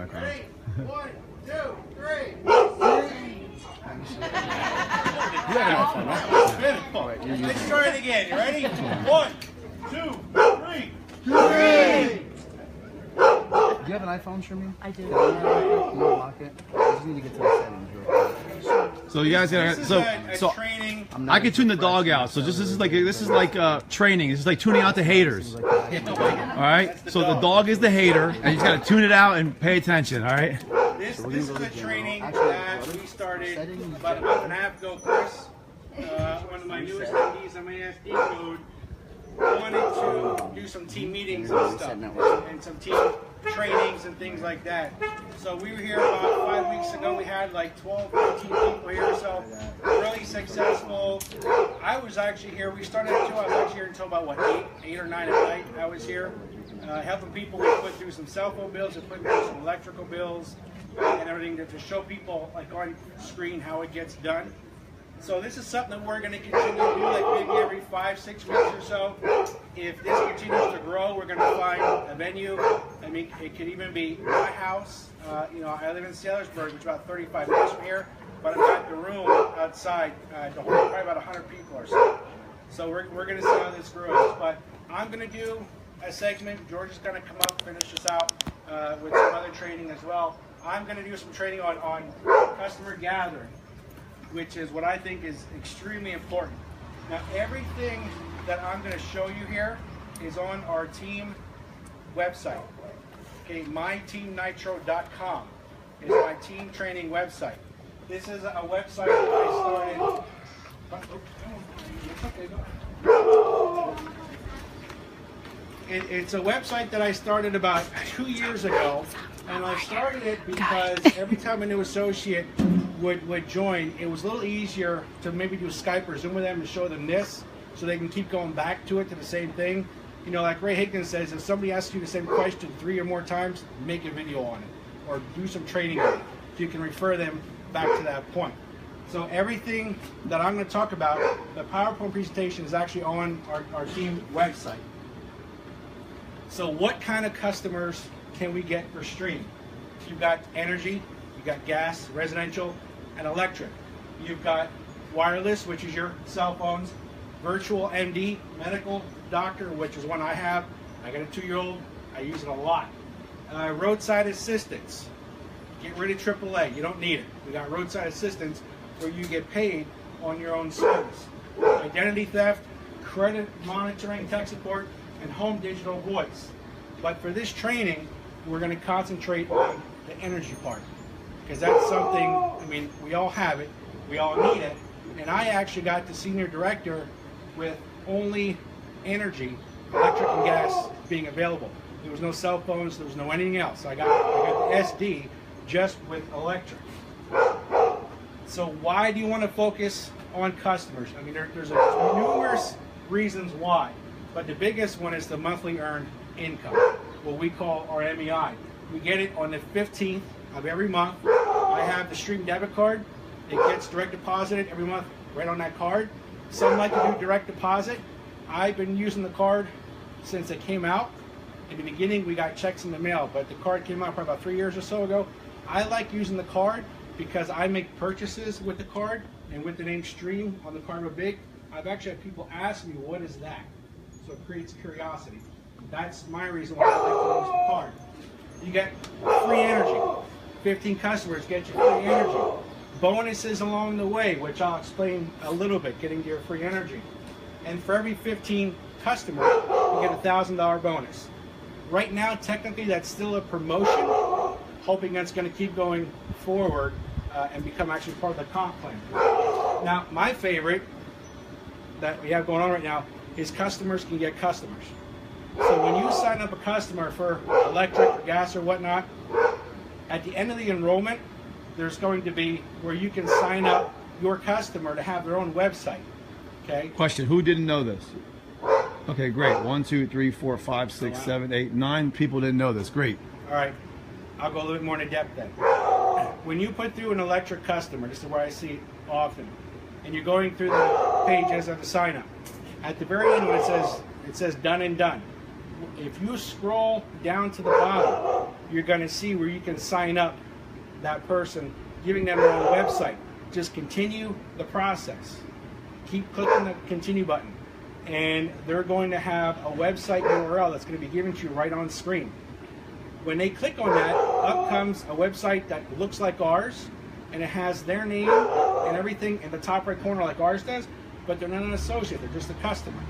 background. Ready? 1, 2, 3. Let's try it again. You ready? 1, 2, 3. Do you have an iPhone, Shermie? I do. Can you lock it? I just need to get to the settings real quick. So you guys This gotta is a training. I can tune the dog out. So this is like training. This is like tuning out the haters. All right. So the dog is the hater, and you just gotta tune it out and pay attention. All right. This is a training that we started about a month and a half ago, Chris. One of my newest MDs on my ASD code wanted to do some team meetings and stuff, and some team trainings and things like that. So we were here about 5 weeks ago. We had like 12, 13 people here, so really successful. I was actually here. We started at 2. I was actually here until about what, 8 or 9 at night. I was here helping people. We put through some cell phone bills, we put through some electrical bills, and everything to show people like on screen how it gets done. So this is something that we're going to continue to do, like maybe every 5, 6 weeks or so. If this continues to grow, we're going to find a venue. I mean, it could even be my house. You know, I live in Sailorsburg, which is about 35 minutes from here, but I've got the room outside to hold probably about 100 people or so. So we're going to see how this grows. But I'm going to do a segment. George is going to come up, finish this out with some other training as well. I'm going to do some training on customer gathering, which is what I think is extremely important. Now, everything that I'm going to show you here is on our team website. Okay, myteamnitro.com is my team training website. This is a website that I started. It's a website that I started about 2 years ago, and I started it because every time a new associate would join, it was a little easier to maybe do Skype or Zoom with them to show them this, so they can keep going back to it, to the same thing. You know, like Ray Higgins says, if somebody asks you the same question 3 or more times, make a video on it, or do some training on it, so you can refer them back to that point. So everything that I'm going to talk about, the PowerPoint presentation is actually on our team website. So what kind of customers can we get for Stream? You've got energy, you've got gas, residential, and electric. You've got wireless, which is your cell phones, virtual MD, medical doctor, which is one I have. I got a 2-year-old, I use it a lot. Roadside assistance, get rid of AAA, you don't need it. We got roadside assistance where you get paid on your own service. Identity theft, credit monitoring, tech support, and home digital voice. But for this training, we're going to concentrate on the energy part, because that's something, I mean, we all have it, we all need it, and I actually got the senior director with only energy, electric and gas being available. There was no cell phones, there was no anything else. I got the SD just with electric. So why do you want to focus on customers? I mean, there's numerous reasons why, but the biggest one is the monthly earned income, what we call our MEI. We get it on the 15th of every month. I have the Stream debit card. It gets direct deposited every month right on that card. Some like to do direct deposit. I've been using the card since it came out. In the beginning, we got checks in the mail, but the card came out probably about 3 years or so ago. I like using the card because I make purchases with the card, and with the name Stream on the Karma Big, I've actually had people ask me, what is that? So it creates curiosity. That's my reason why I like to use the card. You get free energy. 15 customers get you free energy. Bonuses along the way, which I'll explain a little bit, getting to your free energy. And for every 15 customers, you get a $1,000 bonus. Right now, technically, that's still a promotion, hoping that's going to keep going forward and become actually part of the comp plan. Now, my favorite that we have going on right now is customers can get customers. So when you sign up a customer for electric, or gas, or whatnot, at the end of the enrollment, there's going to be where you can sign up your customer to have their own website. Okay. Question: who didn't know this? Okay, great. 1, 2, 3, 4, 5, 6, 7, 8, 9 people didn't know this. Great. All right. I'll go a little bit more into depth then. When you put through an electric customer, this is where I see it often, and you're going through the pages of the sign up. At the very end, when it says done and done, if you scroll down to the bottom, you're going to see where you can sign up that person, giving them their own website. Just continue the process. Keep clicking the continue button, and they're going to have a website URL that's going to be given to you right on screen. When they click on that, up comes a website that looks like ours, and it has their name and everything in the top right corner like ours does, but they're not an associate, they're just a customer.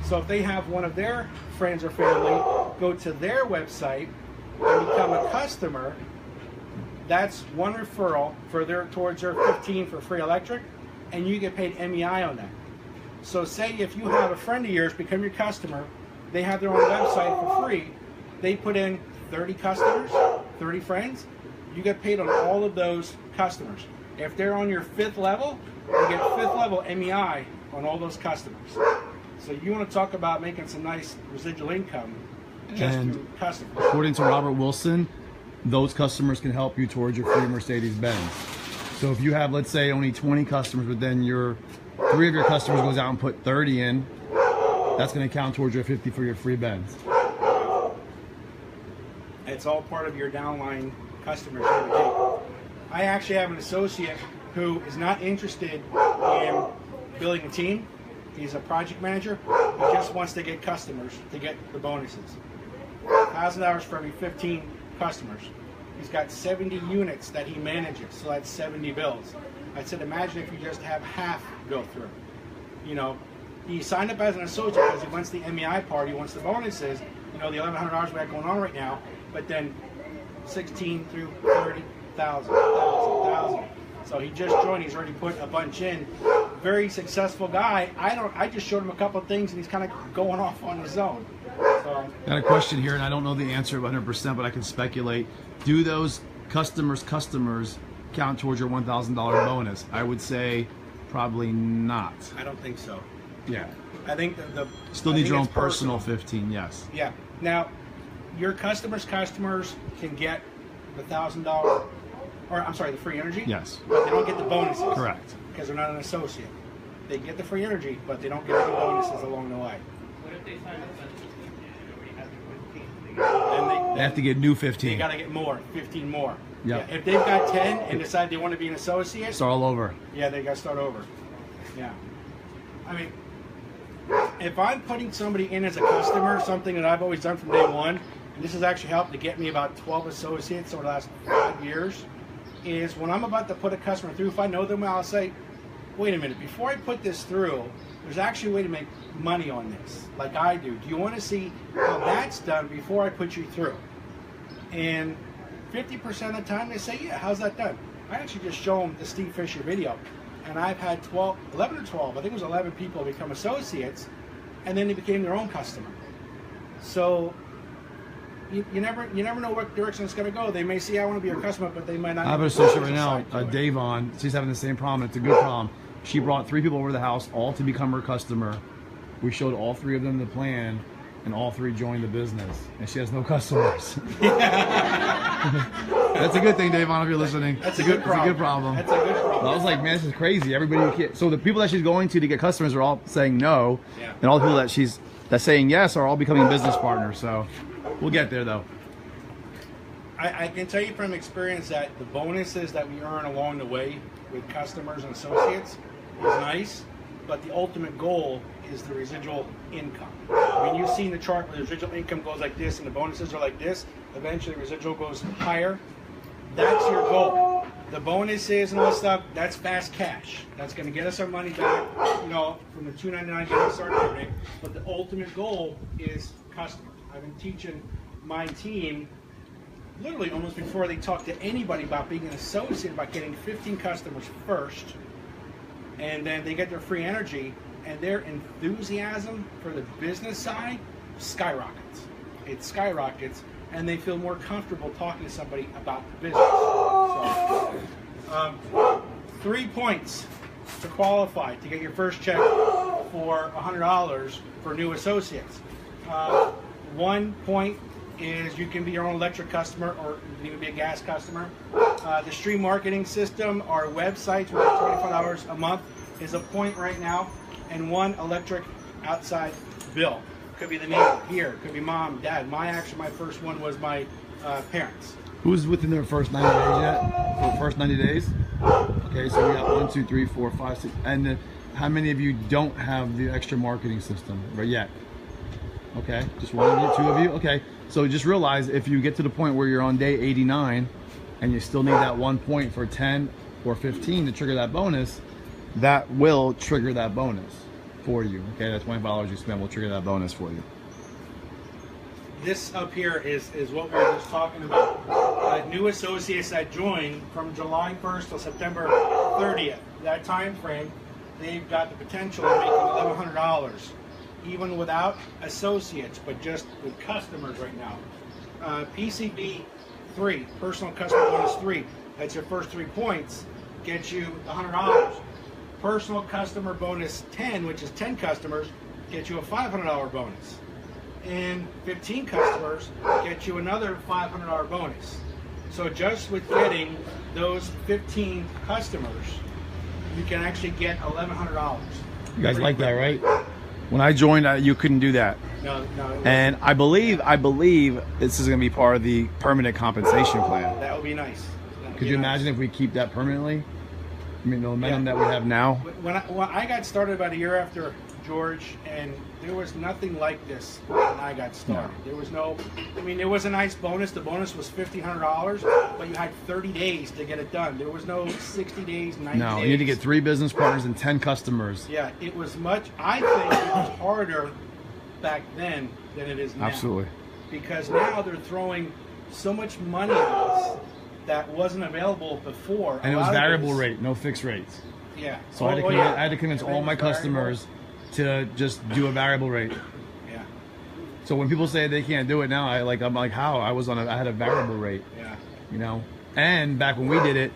So if they have one of their friends or family go to their website and become a customer, that's one referral towards their 15 for free electric, and you get paid MEI on that. So say if you have a friend of yours become your customer, they have their own website for free, they put in 30 customers, 30 friends, you get paid on all of those customers. If they're on your 5th level, you get 5th level MEI on all those customers. So you want to talk about making some nice residual income just through customers. According to Robert Wilson, those customers can help you towards your free Mercedes-Benz. So if you have, let's say, only 20 customers, but then 3 of your customers goes out and put 30 in, that's going to count towards your 50 for your free Benz. It's all part of your downline customers every day. I actually have an associate who is not interested in building a team. He's a project manager. He just wants to get customers to get the bonuses. $1,000 for every 15 customers. He's got 70 units that he manages, so that's 70 bills. I said, imagine if you just have half go through. You know, he signed up as an associate because he wants the MEI part, he wants the bonuses, you know, the $1,100 we have going on right now, but then 16 through 30,000. So he just joined, he's already put a bunch in. Very successful guy. I just showed him a couple of things and he's kind of going off on his own. So, got a question here, and I don't know the answer 100%, but I can speculate. Do those customers count towards your $1,000 bonus? I would say probably not. I don't think so. Yeah. I think the Still need your own personal 15, yes. Yeah. Now, your customers can get the $1,000, or I'm sorry, the free energy. Yes. But they don't get the bonuses. Correct. Because they're not an associate. They get the free energy, but they don't get any bonuses along the way. What if they sign up as a 15 and already have their 15? And They have to get new they 15. got to get more, 15 more. Yep. Yeah. If they've got 10 and decide they want to be an associate, Start all over. yeah, they got to start over. Yeah. I mean, if I'm putting somebody in as a customer, something that I've always done from day one, and this has actually helped to get me about 12 associates over the last 5 years, is when I'm about to put a customer through, if I know them well, I'll say, wait a minute, before I put this through, there's actually a way to make money on this, like I do. Do you want to see how that's done before I put you through? And 50% of the time they say, yeah, how's that done? I actually just show them the Steve Fisher video. And I've had 11 or 12, I think it was 11 people become associates, and then they became their own customer. So you never know what direction it's going to go. They may say, I want to be your customer, but they might not. I have an associate right now, Davon. She's having the same problem. It's a good problem. She brought 3 people over to the house, all to become her customer. We showed all 3 of them the plan, and all 3 joined the business. And she has no customers. That's a good thing, Davon, if you're listening. That's a good problem. It's a good problem. That's a good problem. I was like, man, this is crazy. Everybody, so the people that she's going to get customers are all saying no, Yeah. and all the people that's saying yes are all becoming business partners. So we'll get there, though. I can tell you from experience that the bonuses that we earn along the way with customers and associates is nice, but the ultimate goal is the residual income. When you've seen the chart where the residual income goes like this and the bonuses are like this, eventually residual goes higher. That's your goal. The bonuses and all that stuff, that's fast cash. That's going to get us our money back, you know, from the $2.99 get us started every day. But the ultimate goal is customers. I've been teaching my team literally almost before they talk to anybody about being an associate, about getting 15 customers first, and then they get their free energy, and their enthusiasm for the business side skyrockets. It skyrockets, and they feel more comfortable talking to somebody about the business. So, 3 points to qualify to get your first check for $100 for new associates. 1 point is you can be your own electric customer, or you can even be a gas customer. The Stream Marketing System, our website, which is $25 a month, is a point right now, and 1 electric outside bill. Could be the neighbor here, could be mom, dad. My first one was my parents. Who's within their first 90 days yet? For the first 90 days? Okay, so we got 1, 2, 3, 4, 5, 6. And how many of you don't have the extra marketing system right yet? Okay, just one of you, two of you? Okay, so just realize if you get to the point where you're on day 89 and you still need that 1 point for 10 or 15 to trigger that bonus, that will trigger that bonus for you. Okay, that's $25 you spend will trigger that bonus for you. This up here is what we were just talking about. New associates that join from July 1st till September 30th. That time frame, they've got the potential of making $1,100, even without associates, but just with customers right now. PCB 3, personal customer bonus 3, that's your first 3 points, gets you $100. Personal customer bonus 10, which is 10 customers, gets you a $500 bonus. And 15 customers get you another $500 bonus. So just with getting those 15 customers, you can actually get $1,100. You guys like that, right? When I joined, you couldn't do that. No. And I believe this is going to be part of the permanent compensation plan. That would be nice. Could you imagine if we keep that permanently? I mean, the momentum that we have now. When I got started about a year after George, and there was nothing like this when I got started. There was no, I mean, there was a nice bonus. The bonus was $1,500, but you had 30 days to get it done. There was no 60 days, 90 days. No, you need to get 3 business partners and 10 customers. Yeah, it was I think it was harder back then than it is now. Absolutely. Because now they're throwing so much money at us that wasn't available before. And it was variable rate, no fixed rates. Yeah. So I had to convince all my customers to just do a variable rate. Yeah. So when people say they can't do it now, I'm like, how? I had a variable rate. Yeah. You know? And back when we did it,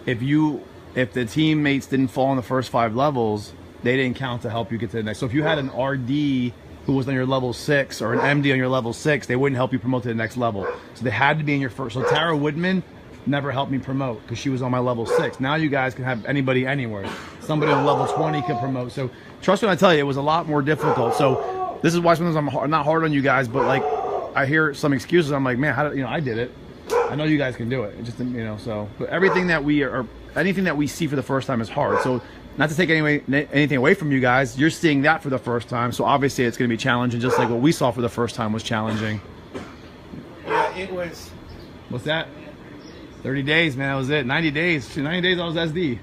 if the teammates didn't fall in the first 5 levels, they didn't count to help you get to the next. So if you had an RD who was on your level 6 or an MD on your level 6, they wouldn't help you promote to the next level. So they had to be in your first. So Tara Woodman never helped me promote because she was on my level 6. Now you guys can have anybody anywhere. Somebody on level 20 can promote. So trust me when I tell you, it was a lot more difficult. So this is why sometimes I'm not hard on you guys, but like I hear some excuses. I'm like, man, I did it. I know you guys can do it. It just, so but anything that we see for the first time is hard. So not to take anything away from you guys, you're seeing that for the first time. So obviously it's going to be challenging, just like what we saw for the first time was challenging. Yeah, it was. What's that? 30 days, man, that was it. 90 days. 90 days I was SD.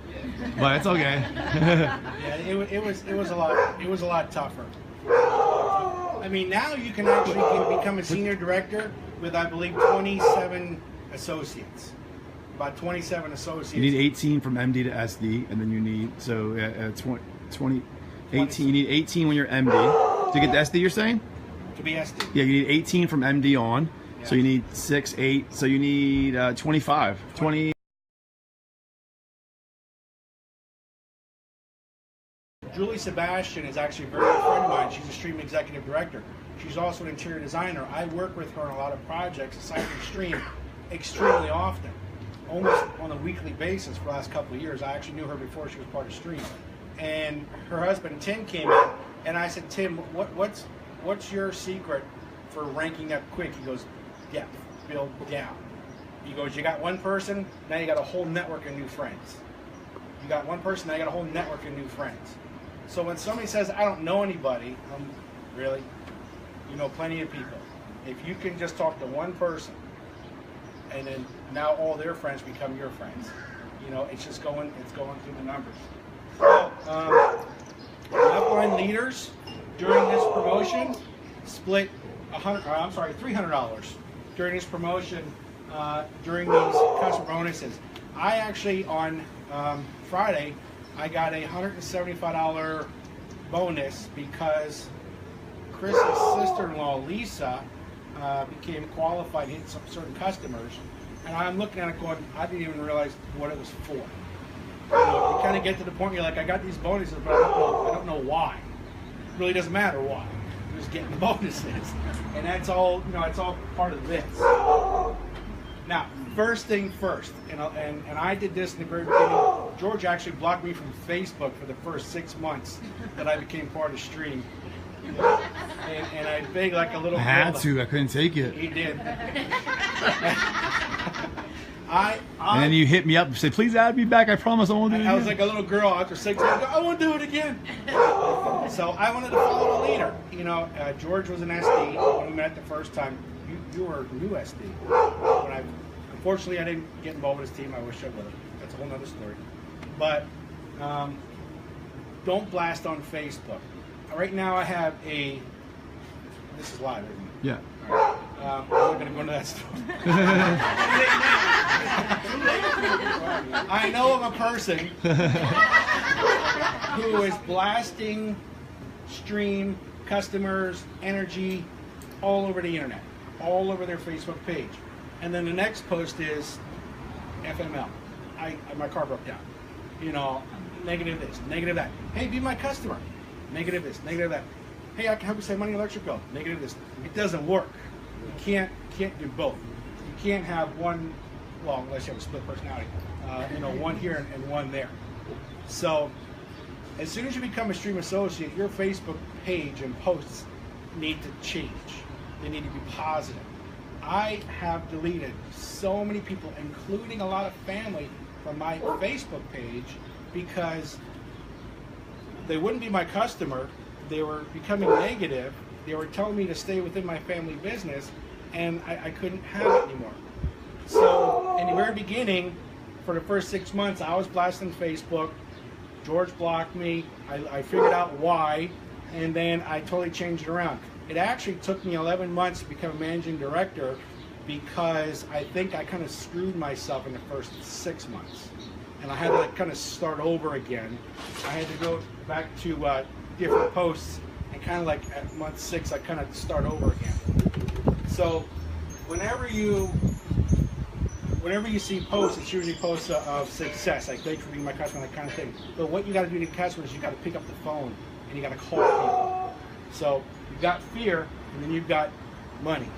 But it's okay. Yeah, it was a lot. It was a lot tougher. I mean, now you can actually become a senior director with, I believe, 27 associates. About 27 associates. You need 18 from MD to SD, and then you need 18. You need 18 when you're MD to get the SD. You're saying? To be SD. Yeah, you need 18 from MD on. Yeah. So you need 6, 8. So you need 25. 20. Julie Sebastian is actually a very good friend of mine. She's a Stream executive director. She's also an interior designer. I work with her on a lot of projects aside from Stream extremely often, almost on a weekly basis for the last couple of years. I actually knew her before she was part of Stream. And her husband Tim came in, and I said, Tim, what's your secret for ranking up quick? He goes, depth, build down. He goes, you got one person, now you got a whole network of new friends. You got one person, now you got a whole network of new friends. So when somebody says, I don't know anybody, really? You know plenty of people. If you can just talk to one person, and then now all their friends become your friends. It's just going through the numbers. The upline leaders during this promotion split $300 during this promotion during these customer bonuses. I actually on Friday I got a $175 bonus because Chris's sister-in-law Lisa became qualified, hit some certain customers, and I'm looking at it going, I didn't even realize what it was for. You kind of get to the point where you're like, I got these bonuses, but I don't know why. It really doesn't matter why. You're just getting bonuses, and that's all. It's all part of this. Now, first thing first, and I did this in the very beginning. George actually blocked me from Facebook for the first 6 months that I became part of Stream. And I begged like a little. I had to. I couldn't take it. He did. And then you hit me up and say, please add me back. I promise I won't do it I was again." like a little girl after 6 months. I won't do it again. So I wanted to follow a leader. You know, George was an SD when we met the first time. You were new SD. Unfortunately, I didn't get involved with his team. I wish I would have. That's a whole other story. But don't blast on Facebook. Right now, I have a. This is live, isn't it? Yeah. All right. I'm not going to go into that story. I know of a person who is blasting stream customers, energy, all over the internet, all over their Facebook page. And then the next post is FML. My car broke down. You know, negative this, negative that. Hey, be my customer. Negative this, negative that. Hey, I can help you save money on electric bill. Negative this. It doesn't work. You can't do both. You can't have one, well, unless you have a split personality. You know, one here and one there. So, as soon as you become a stream associate, your Facebook page and posts need to change. They need to be positive. I have deleted so many people, including a lot of family, from my Facebook page because they wouldn't be my customer. They were becoming negative. They were telling me to stay within my family business, and I couldn't have it anymore. So in the very beginning, for the first 6 months, I was blasting Facebook. George blocked me. I figured out why, and then I totally changed it around. It actually took me 11 months to become a managing director because I think I kind of screwed myself in the first 6 months. And I had to kind of start over again. I had to go back to different posts, and kind of like at month 6, I kind of start over again. So whenever you see posts, it's usually posts of success, like thank you for being my customer, that kind of thing. But what you got to do to customers, you got to pick up the phone and you got to call people. So you've got fear, and then you've got money.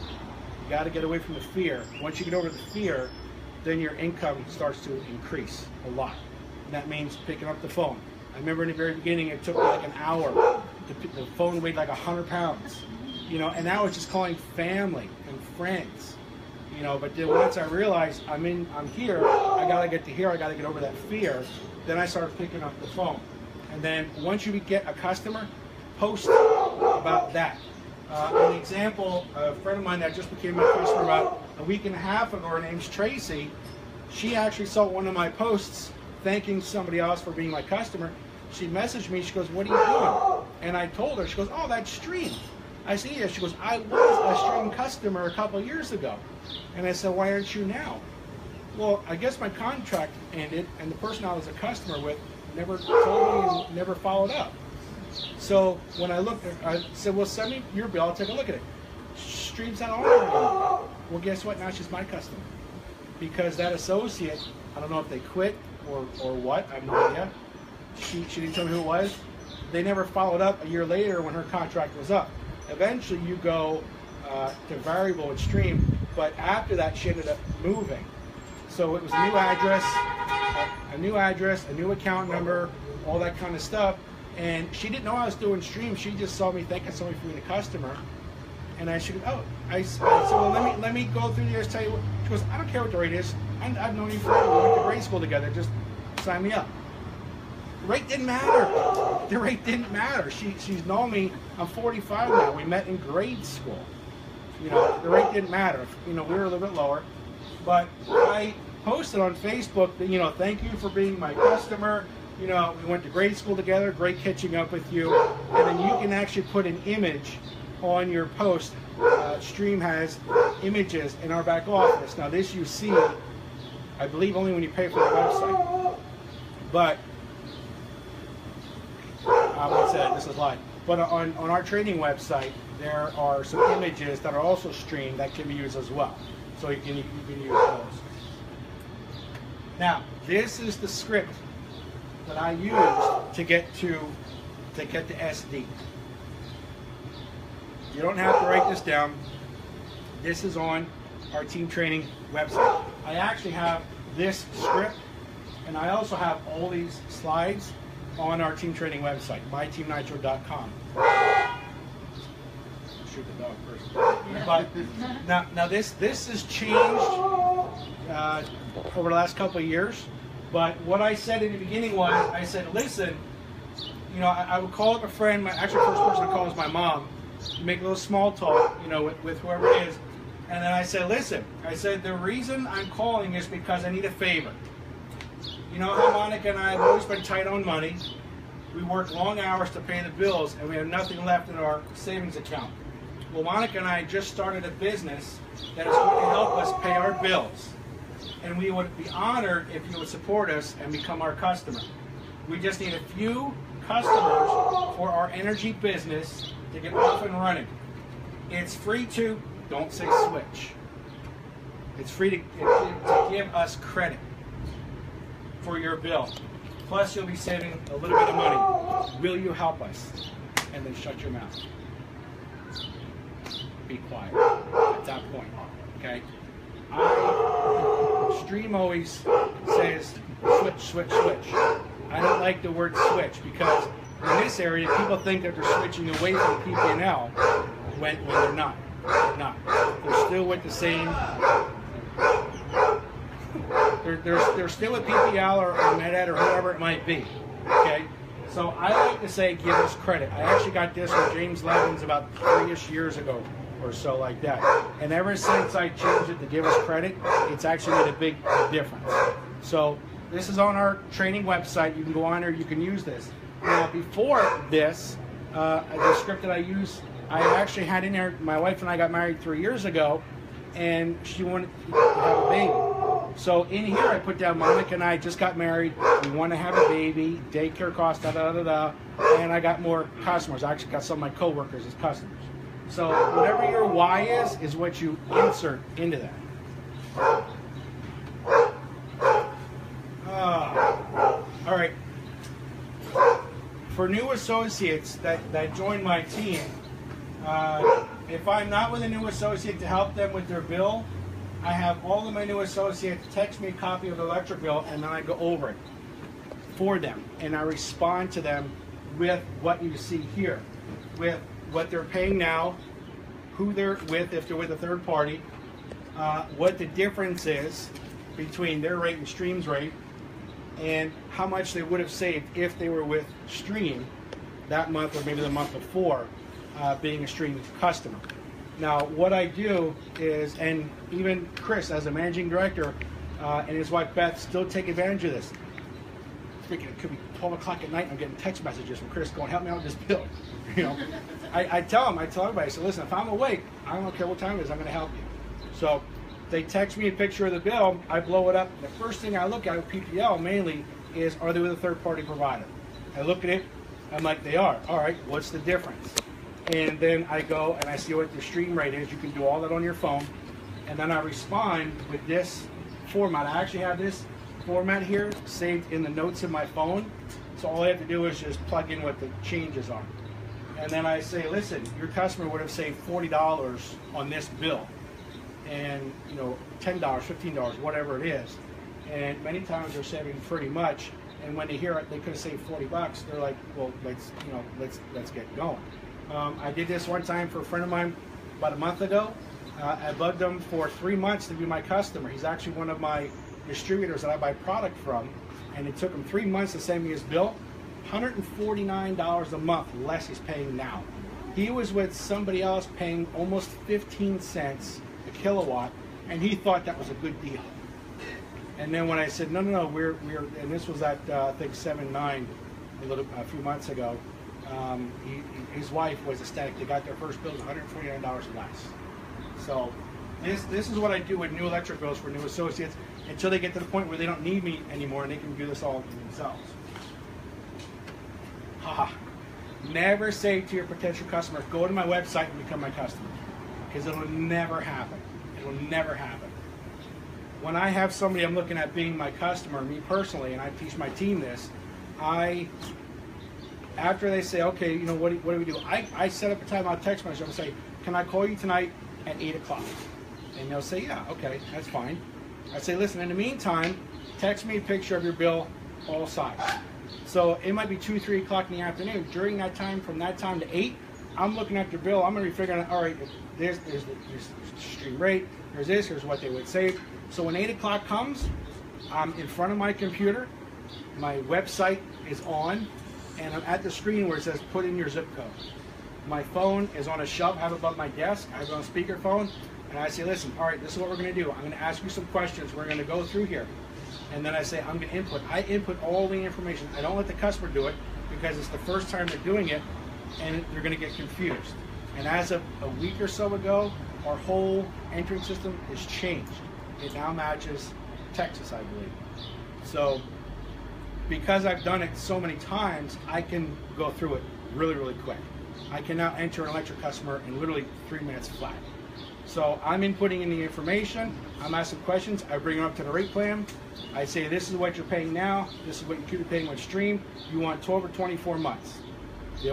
You got to get away from the fear. Once you get over the fear, then your income starts to increase a lot. And that means picking up the phone. I remember in the very beginning, it took me like an hour. The phone weighed like 100 pounds. You know, and now it's just calling family and friends. You know, but then once I realized I'm here, I gotta get to here, I gotta get over that fear, then I started picking up the phone. And then once you get a customer, post about that. An example, a friend of mine that just became my customer about a week and a half ago, her name's Tracy. She actually saw one of my posts thanking somebody else for being my customer. She messaged me, she goes, what are you doing? And I told her, she goes, oh, that's Stream. I said, yeah. She goes, I was a Stream customer a couple of years ago. And I said, why aren't you now? Well, I guess my contract ended, and the person I was a customer with never told me and never followed up. So when I looked, I said, well, send me your bill, I'll take a look at it. Stream's not on there anymore. Well, guess what? Now she's my customer. Because that associate, I don't know if they quit or what, I have no idea. She didn't tell me who it was. They never followed up a year later when her contract was up. Eventually you go to variable with Stream, but after that she ended up moving. So it was a new address, a new account number, all that kind of stuff. And she didn't know I was doing Stream. She just saw me thanking somebody for being a customer. And I said, I said, well, let me go through this, tell you what. She goes, I don't care what the rate is. I've known you forever. We went to grade school together. Just sign me up. The rate didn't matter. The rate didn't matter. She's known me. I'm 45 now. We met in grade school. You know, the rate didn't matter. You know, we were a little bit lower. But I posted on Facebook that, you know, thank you for being my customer. You know, we went to grade school together. Great catching up with you. And then you can actually put an image on your post. Stream has images in our back office. Now this you see, I believe, only when you pay for the website. But I won't say that, this is live. But on our training website, there are some images that are also streamed that can be used as well. So you can use those. Now, this is the script that I used to get to SD. You don't have to write this down. This is on our team training website. I actually have this script, and I also have all these slides on our team training website, myteamnitro.com. shoot the dog first. But now this has changed over the last couple of years. But what I said in the beginning was, I said, listen, you know, I would call up a friend. Actually, the first person I call is my mom. Make a little small talk, you know, with whoever it is. And then I said, listen, I said, the reason I'm calling is because I need a favor. You know how Monica and I have always been tight on money. We work long hours to pay the bills, and we have nothing left in our savings account. Well, Monica and I just started a business that is going to help us pay our bills. And we would be honored if you would support us and become our customer. We just need a few customers for our energy business to get off and running. It's free to, don't say switch. It's free to give us credit for your bill. Plus you'll be saving a little bit of money. Will you help us? And then shut your mouth. Be quiet at that point, okay? Stream always says switch, switch, switch. I don't like the word switch because in this area people think that they're switching away from PP&L when they're not. They're not. They're still with the same. They're still with PPL or MedEd or whoever it might be. Okay? So I like to say give us credit. I actually got this from James Levins about 3-ish years ago or so like that. And ever since I changed it to give us credit, it's actually made a big difference. So this is on our training website. You can go on there, you can use this. Now before this, the script that I use, I actually had in there, my wife and I got married 3 years ago, and she wanted to have a baby. So in here I put down Monica and I just got married, we want to have a baby, daycare cost, and I got more customers. I actually got some of my coworkers as customers. So whatever your why is what you insert into that. All right. For new associates that join my team, if I'm not with a new associate to help them with their bill, I have all of my new associates text me a copy of the electric bill, and then I go over it for them, and I respond to them with what you see here, with what they're paying now, who they're with if they're with a third party, what the difference is between their rate and Stream's rate, and how much they would have saved if they were with Stream that month or maybe the month before, being a Stream customer. Now what I do is, and even Chris as a managing director and his wife Beth still take advantage of this. Freaking, it could be 12 o'clock at night and I'm getting text messages from Chris going, help me out with this bill. You know, I tell everybody, so listen, if I'm awake, I don't care what time it is, I'm going to help you. So they text me a picture of the bill, I blow it up. The first thing I look at with PPL mainly is, are they with a third party provider? I look at it, I'm like, they are. All right, what's the difference? And then I go and I see what the Stream rate is. You can do all that on your phone. And then I respond with this format. I actually have this format here saved in the notes in my phone. So all I have to do is just plug in what the changes are. And then I say, listen, your customer would have saved $40 on this bill. And, you know, $10, $15, whatever it is. And many times they're saving pretty much. And when they hear it, they could have saved $40. They're like, well, let's get going. I did this one time for a friend of mine about a month ago. I bugged him for 3 months to be my customer. He's actually one of my distributors that I buy product from, and it took him 3 months to send me his bill. $149 a month less he's paying now. He was with somebody else paying almost 15 cents a kilowatt, and he thought that was a good deal. And then when I said, no, we're and this was at I think 7-9 a few months ago. His wife was ecstatic. They got their first bill, $149 less. So this is what I do with new electric bills for new associates until they get to the point where they don't need me anymore and they can do this all themselves. Never say to your potential customer, go to my website and become my customer, because it'll never happen. It will never happen. When I have somebody I'm looking at being my customer, me personally, and I teach my team this, after they say, okay, you know, what do we do? I set up a time, I'll text message, I'll say, can I call you tonight at 8 o'clock? And they'll say, yeah, okay, that's fine. I say, listen, in the meantime, text me a picture of your bill, all sides. So it might be 2, 3 o'clock in the afternoon. During that time, from that time to 8, I'm looking at their bill. I'm going to be figuring out, all right, there's the stream rate, there's this, here's what they would save. So when 8 o'clock comes, I'm in front of my computer, my website is on, and I'm at the screen where it says put in your zip code. My phone is on a shelf, I have it above my desk, I have it on speakerphone, and I say, listen, all right, this is what we're going to do. I'm going to ask you some questions. We're going to go through here. And then I say, I'm going to input. I input all the information. I don't let the customer do it because it's the first time they're doing it, and they're going to get confused. And as of a week or so ago, our whole entering system is changed. It now matches Texas, I believe. So because I've done it so many times, I can go through it really, really quick. I can now enter an electric customer in literally 3 minutes flat. So I'm inputting in the information, I'm asking questions, I bring them up to the rate plan, I say this is what you're paying now, this is what you could be paying with Stream, you want 12 or 24 months. I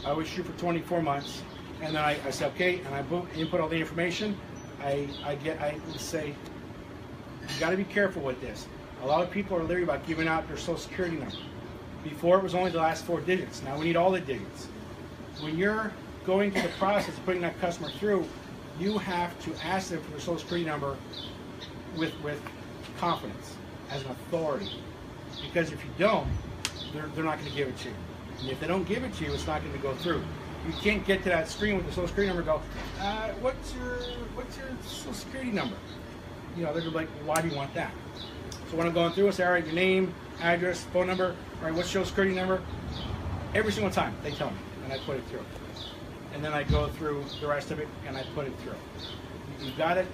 always shoot for 24 months, and then I say okay, and I input all the information, I say, you gotta be careful with this. A lot of people are leery about giving out their social security number. Before it was only the last 4 digits, now we need all the digits. When you're going through the process of putting that customer through, you have to ask them for their social security number with confidence, as an authority. Because if you don't, they're not going to give it to you. And if they don't give it to you, it's not going to go through. You can't get to that screen with the social security number and go, what's your social security number? You know, they're like, why do you want that? So when I'm going through, I say, all right, your name, address, phone number, all right, what's your social security number? Every single time they tell me, and I put it through. And then I go through the rest of it and I put it through. You've got to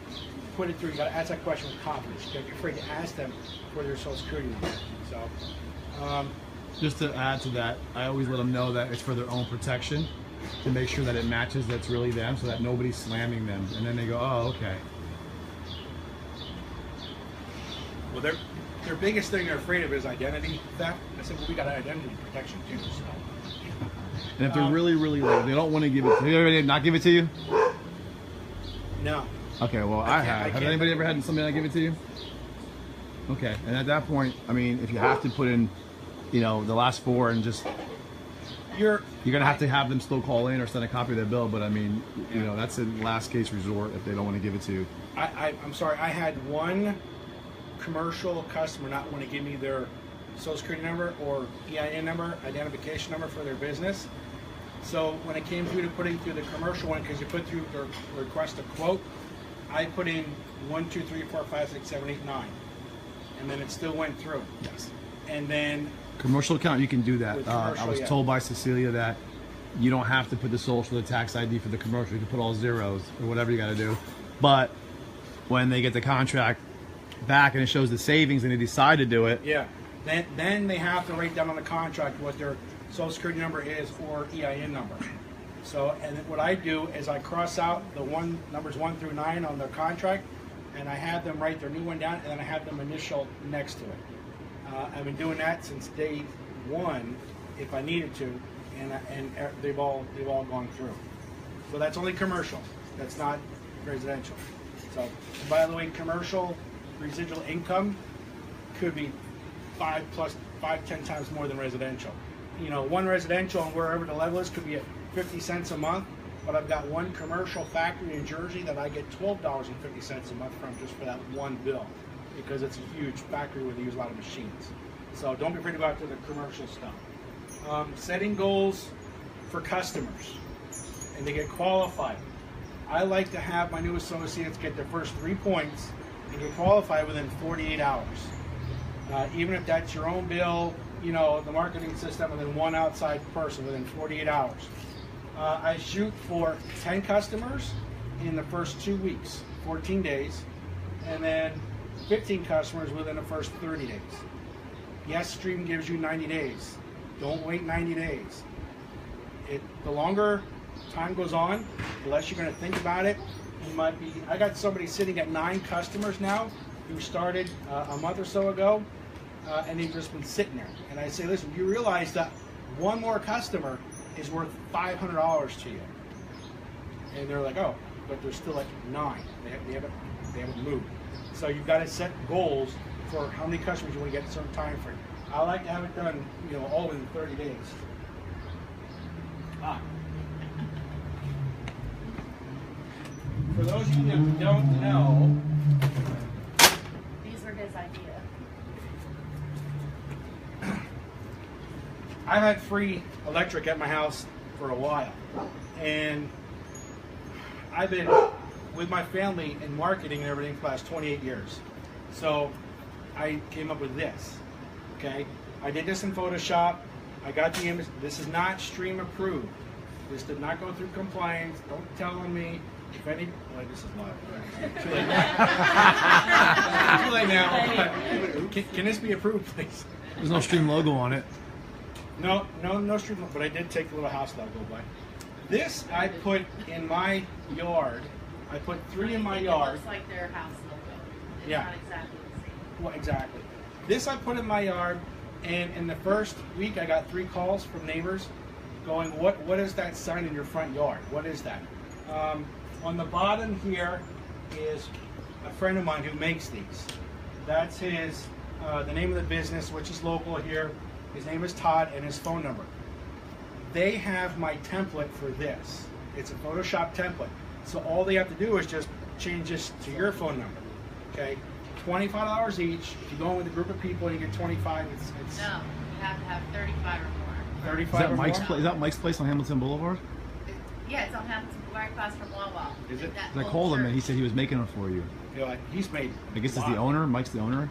put it through. You got to ask that question with confidence. You can't be afraid to ask them for their social security number. So, just to add to that, I always let them know that it's for their own protection, to make sure that it matches that's really them, so that nobody's slamming them. And then they go, oh, okay. Well, their biggest thing they're afraid of is identity theft. I said, well, we got identity protection too. So. And if they're really, really low, they don't want to give it to you. Anybody not give it to you? No. Okay, well, I have. Has anybody ever had somebody not give it to you? Okay, and at that point, I mean, if you have to put in, you know, the last 4 and just, you're going to have them still call in or send a copy of their bill, but I mean, you know, that's a last case resort if they don't want to give it to you. I'm sorry, I had one commercial customer not want to give me their social security number or EIN number, identification number for their business. So when it came through to putting through the commercial one, because you put through the request a quote, I put in 1, 2, 3, 4, 5, 6, 7, 8, 9, and then it still went through. Yes. And then Commercial account, you can do that. Commercial, I was yeah. told by Cecilia that you don't have to put the social, the tax ID for the commercial. You can put all zeros or whatever you got to do. But when they get the contract back and it shows the savings and they decide to do it, yeah, then they have to write down on the contract what their social security number is or EIN number. So, and then what I do is I cross out the numbers 1 through 9 on their contract, and I have them write their new one down, and then I have them initial next to it. I've been doing that since day 1, if I needed to, and they've all gone through. So that's only commercial. That's not residential. So, by the way, commercial residual income could be 5, 10 times more than residential. You know, one residential and wherever the level is could be at 50 cents a month, but I've got one commercial factory in Jersey that I get $12.50 a month from just for that one bill, because it's a huge factory where they use a lot of machines. So don't be afraid to go after the commercial stuff. Setting goals for customers and to get qualified. I like to have my new associates get their first 3 points and get qualified within 48 hours. Even if that's your own bill, you know, the marketing system, and then one outside person within 48 hours. I shoot for 10 customers in the first 2 weeks, 14 days, and then 15 customers within the first 30 days. Yes, Stream gives you 90 days. Don't wait 90 days. The longer time goes on, the less you're going to think about it. You might be. I got somebody sitting at 9 customers now who started a month or so ago, and they've just been sitting there. And I say, listen, you realize that one more customer is worth $500 to you. And they're like, oh, but there's still like 9. They haven't moved. So you've got to set goals for how many customers you want to get in a certain time frame. I like to have it done, you know, all within 30 days. for those of you that don't know, These were his idea. I've had free electric at my house for a while, and I've been with my family in marketing and everything for the last 28 years. So I came up with this. Okay, I did this in Photoshop. I got the image. This is not stream approved. This did not go through compliance. Don't tell on me. If any, well, this is live. Too late now. Too late now. Can this be approved, please? There's no Stream logo on it. No stream, but I did take the little house logo by. This I put in my yard. I put 3 in my It yard. looks like their house logo. It's Yeah. not exactly the same. Well, exactly. This I put in my yard, and in the first week I got 3 calls from neighbors going, what is that sign in your front yard? What is that? On the bottom here is a friend of mine who makes these. That's his, the name of the business, which is local here. His name is Todd, and his phone number. They have my template for this. It's a Photoshop template. So all they have to do is just change this to your phone number. Okay? $25 each. If you go in with a group of people and you get 25, it's No, you have to have 35 or more. 35 Is that or Mike's more. place? Is that Mike's place on Hamilton Boulevard? Yeah, it's on Hamilton, right across from Wawa. Is it? That 'Cause I old called him and he church. said he was making it for you. You know, he's made. I guess it's Wow. the owner. Mike's the owner.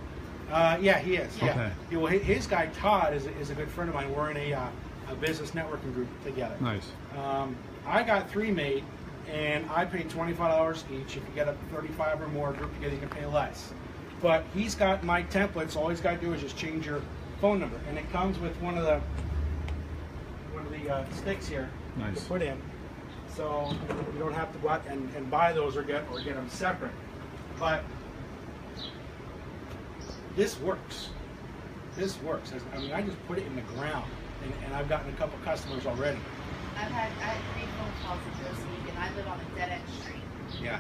Yeah, he is. Yeah. Okay. Yeah, well, his guy Todd is a good friend of mine. We're in a business networking group together. Nice. I got 3 made, and I paid $25 each. If you get up to 35 or more group together, you can pay less. But he's got my templates. All he's got to do is just change your phone number, and it comes with one of the sticks here Nice. to put in. So you don't have to go out and buy those or get them separate. But this works. This works. I mean, I just put it in the ground, and I've gotten a couple customers already. I had 3 phone calls this week, and I live on a dead end street. Yeah.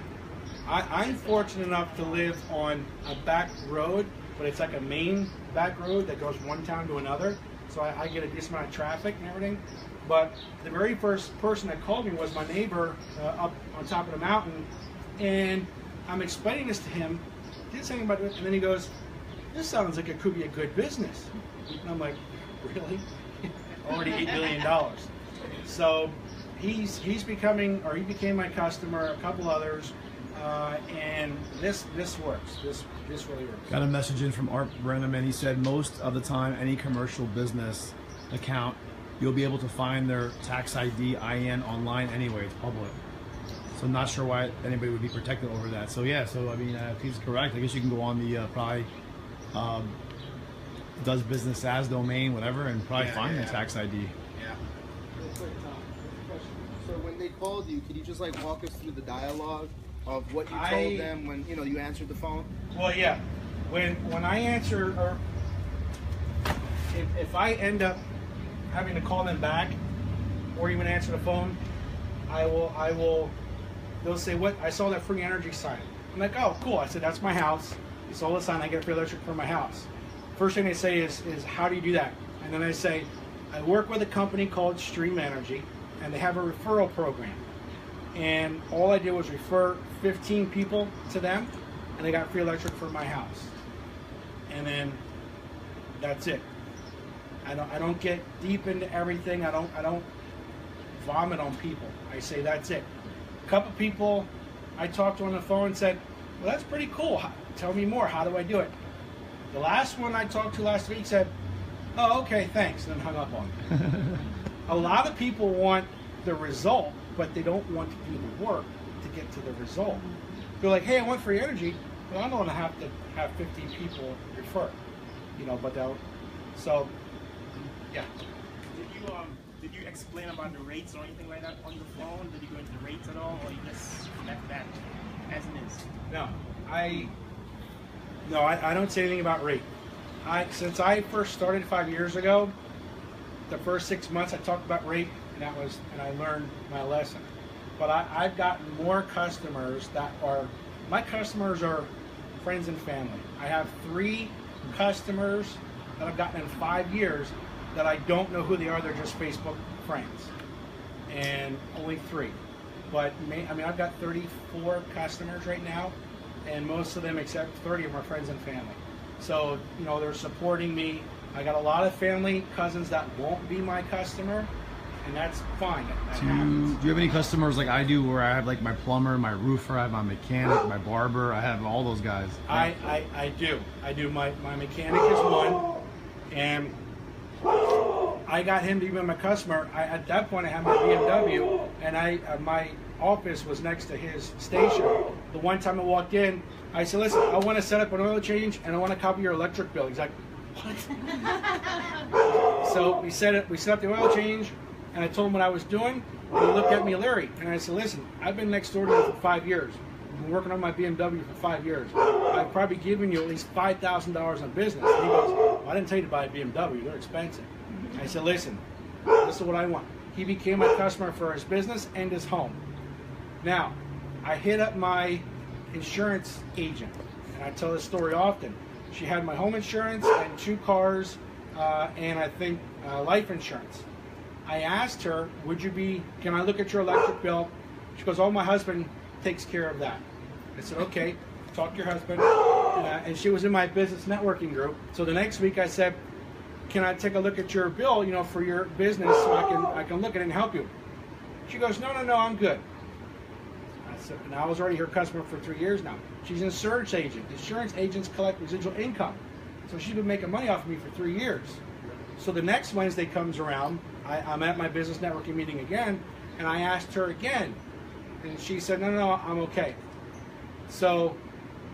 I'm fortunate enough to live on a back road, but it's like a main back road that goes one town to another. So I get a decent amount of traffic and everything. But the very first person that called me was my neighbor up on top of the mountain. And I'm explaining this to him. Didn't say anything about it. And then he goes, "This sounds like it could be a good business." And I'm like, "Really?" Already $8 million. So he became my customer, a couple others. And this works. This really works. Got a message in from Art Brenneman. He said most of the time, any commercial business account, you'll be able to find their tax ID, IN online anyway. It's public. So I'm not sure why anybody would be protected over that. So yeah, so I mean, if he's correct, I guess you can go on the probably does business as domain, whatever, and probably find the tax ID. Yeah. Real quick, Tom, question. So when they called you, could you just like walk us through the dialogue of what you told them when you answered the phone? Well, yeah. When I answer, or if I end up having to call them back, or even answer the phone, I will. They'll say, "What? I saw that free energy sign." I'm like, "Oh, cool." I said, "That's my house. You saw the sign. I get free electric for my house." First thing they say is "How do you do that?" And then I say, "I work with a company called Stream Energy, and they have a referral program. And all I did was refer 15 people to them, and they got free electric for my house. And then that's it. I don't get deep into everything. I don't vomit on people. I say that's it. A couple people I talked to on the phone said, "Well, that's pretty cool. Tell me more. How do I do it?" The last one I talked to last week said, "Oh, okay, thanks," and then hung up on me. A lot of people want the result, but they don't want to do the work to get to the result. They're like, "Hey, I want free energy, but I don't want to have 15 people refer," but they'll. So, yeah. Did you explain about the rates or anything like that on the phone? Did you go into the rates at all, or you just left that as it is? No, I don't say anything about rate. Since I first started 5 years ago, the first 6 months I talked about rate, and I learned my lesson. But I've gotten more customers my customers are friends and family. I have 3 customers that I've gotten in 5 years that I don't know who they are. They're just Facebook friends, and only 3. but I mean, I've got 34 customers right now, and most of them, except 30 of them, are friends and family. So, you know, they're supporting me. I got a lot of family, cousins that won't be my customer, and that's fine. That Do you happens. have any customers like I do, where I have like my plumber, my roofer, I have my mechanic, my barber, I have all those guys? I do. My mechanic is one, and I got him to be my customer. At that point, I had my BMW, and my office was next to his station. The one time I walked in, I said, "Listen, I want to set up an oil change, and I want to copy your electric bill." He's like, "What?" So we set up the oil change, and I told him what I was doing. And he looked at me, Larry, and I said, "Listen, I've been next door to you for 5 years. I've been working on my BMW for 5 years. I've probably given you at least $5,000 in business." And he goes, "Well, I didn't tell you to buy a BMW. They're expensive." I said, "Listen, this is what I want." He became my customer for his business and his home. Now, I hit up my insurance agent, and I tell this story often. She had my home insurance and 2 cars, and I think life insurance. I asked her, can I look at your electric bill? She goes, "Oh, my husband takes care of that." I said, "Okay, talk to your husband." And she was in my business networking group. So the next week I said, "Can I take a look at your bill, you know, for your business so I can look at it and help you?" She goes, No, I'm good." I said, and I was already her customer for 3 years now. She's an insurance agent. Insurance agents collect residual income. So she's been making money off of me for 3 years. So the next Wednesday comes around, I'm at my business networking meeting again, and I asked her again. And she said, no, I'm okay. So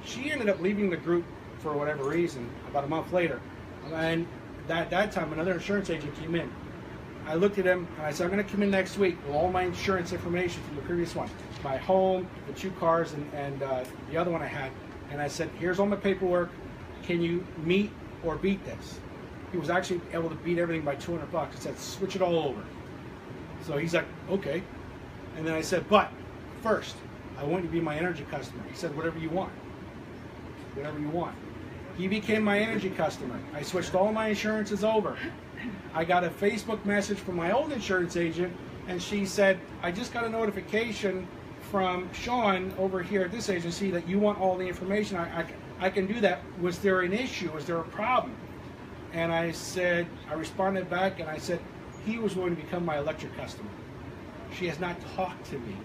she ended up leaving the group for whatever reason about a month later. And that time, another insurance agent came in. I looked at him, and I said, "I'm going to come in next week with all my insurance information from the previous one. My home, the 2 cars, and the other one I had." And I said, "Here's all my paperwork. Can you meet or beat this?" He was actually able to beat everything by $200. I said, "Switch it all over." So he's like, "Okay." And then I said, "But first, I want you to be my energy customer." He said, "Whatever you want." Whatever you want. He became my energy customer. I switched all my insurances over. I got a Facebook message from my old insurance agent, and she said, "I just got a notification from Sean over here at this agency that you want all the information. I can do that. Was there an issue? Was there a problem?" And I responded back, and I said, he was going to become my electric customer. She has not talked to me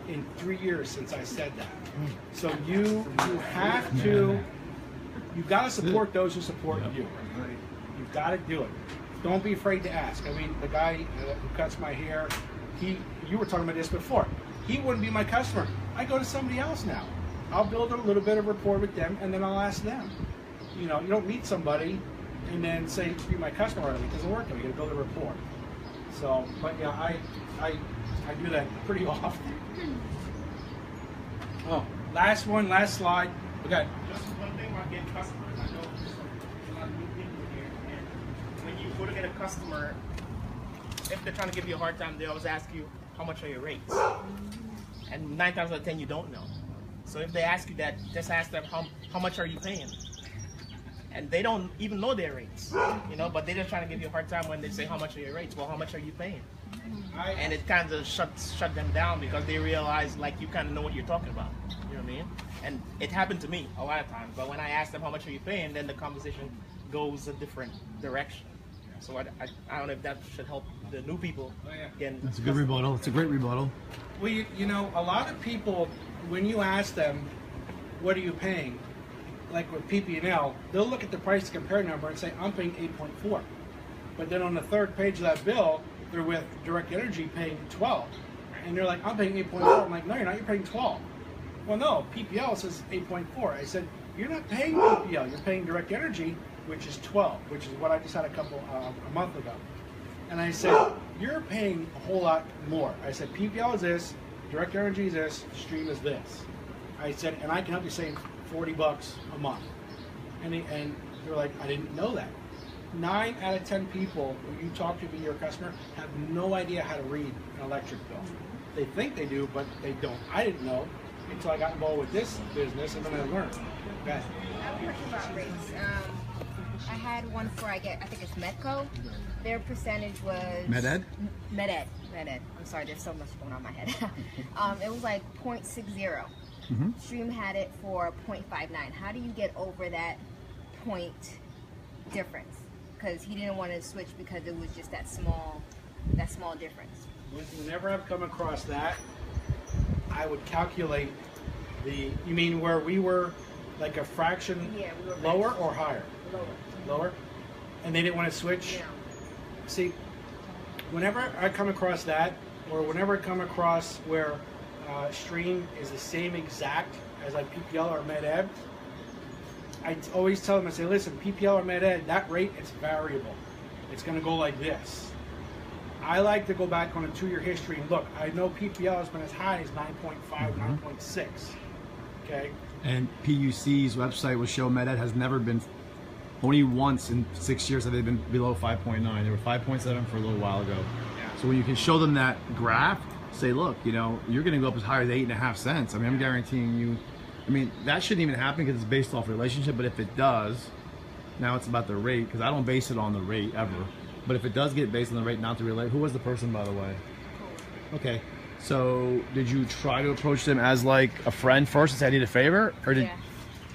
in 3 years since I said that. So you got to support those who support you. You've got to do it. Don't be afraid to ask. I mean, the guy who cuts my hair, you were talking about this before. He wouldn't be my customer. I go to somebody else now. I'll build a little bit of rapport with them, and then I'll ask them. You know, you don't meet somebody and then say, "Be my customer." It doesn't work. You got to build a rapport. So, but yeah, I do that pretty often. Oh, last slide. Okay. Just one thing about getting customers. I know there's a lot of new people here, and when you go to get a customer, if they're trying to give you a hard time, they always ask you, "How much are your rates?" And 9 times out of 10, you don't know. So if they ask you that, just ask them, how much are you paying? And they don't even know their rates, you know, but they're just trying to give you a hard time when they say, "How much are your rates?" Well, how much are you paying? And it kind of shut them down because they realize, like, you kind of know what you're talking about. You know what I mean? And it happened to me a lot of times. But when I ask them, "How much are you paying?" then the conversation goes a different direction. So I don't know if that should help the new people. Again, That's a good rebuttal. It's a great rebuttal. Well, you know, a lot of people, when you ask them, "What are you paying?" like with PP&L, they'll look at the price to compare number and say, "I'm paying 8.4." But then on the third page of that bill, they're with Direct Energy paying 12. And they're like, "I'm paying 8.4. I'm like, "No, you're not. You're paying 12. "Well, no, PPL says 8.4. I said, "You're not paying PPL. You're paying Direct Energy, which is 12, which is what I just had a month ago." And I said, "You're paying a whole lot more." I said, "PPL is this, Direct Energy is this, Stream is this." I said, "And I can help you save $40 a month." And they're like, "I didn't know that." 9 out of 10 people who you talk to be your customer have no idea how to read an electric bill. They think they do, but they don't. I didn't know until I got involved with this business, and then I learned. Okay. I have a question about rates. I had one for I think it's Medco. Their percentage was MedEd? MedEd. I'm sorry, there's so much going on in my head. It was like 0.60. Stream had it for 0.59. How do you get over that point difference? Because he didn't want to switch because it was just that small difference. Whenever I've come across that, I would calculate you mean where we were like a fraction Yeah, we were lower or higher? Lower. Lower? And they didn't want to switch? Yeah. See, whenever I come across that, or whenever I come across where stream is the same exact as like PPL or MedEd, I always tell them, I say, listen, PPL or MedEd, that rate is variable. It's going to go like this. I like to go back on a 2-year history and look. I know PPL has been as high as 9.5, 9.6. Okay? And PUC's website will show MedEd has never been, only once in 6 years have they been below 5.9. They were 5.7 for a little while ago. So when you can show them that graph, say, look, you know, you're going to go up as high as 8.5 cents. I mean, I'm guaranteeing you. I mean, that shouldn't even happen because it's based off relationship. But if it does, now it's about the rate, because I don't base it on the rate ever. But if it does get based on the rate, not the relate. Who was the person, by the way? Okay. So did you try to approach them as like a friend first and say, I need a favor? Or did? Yeah.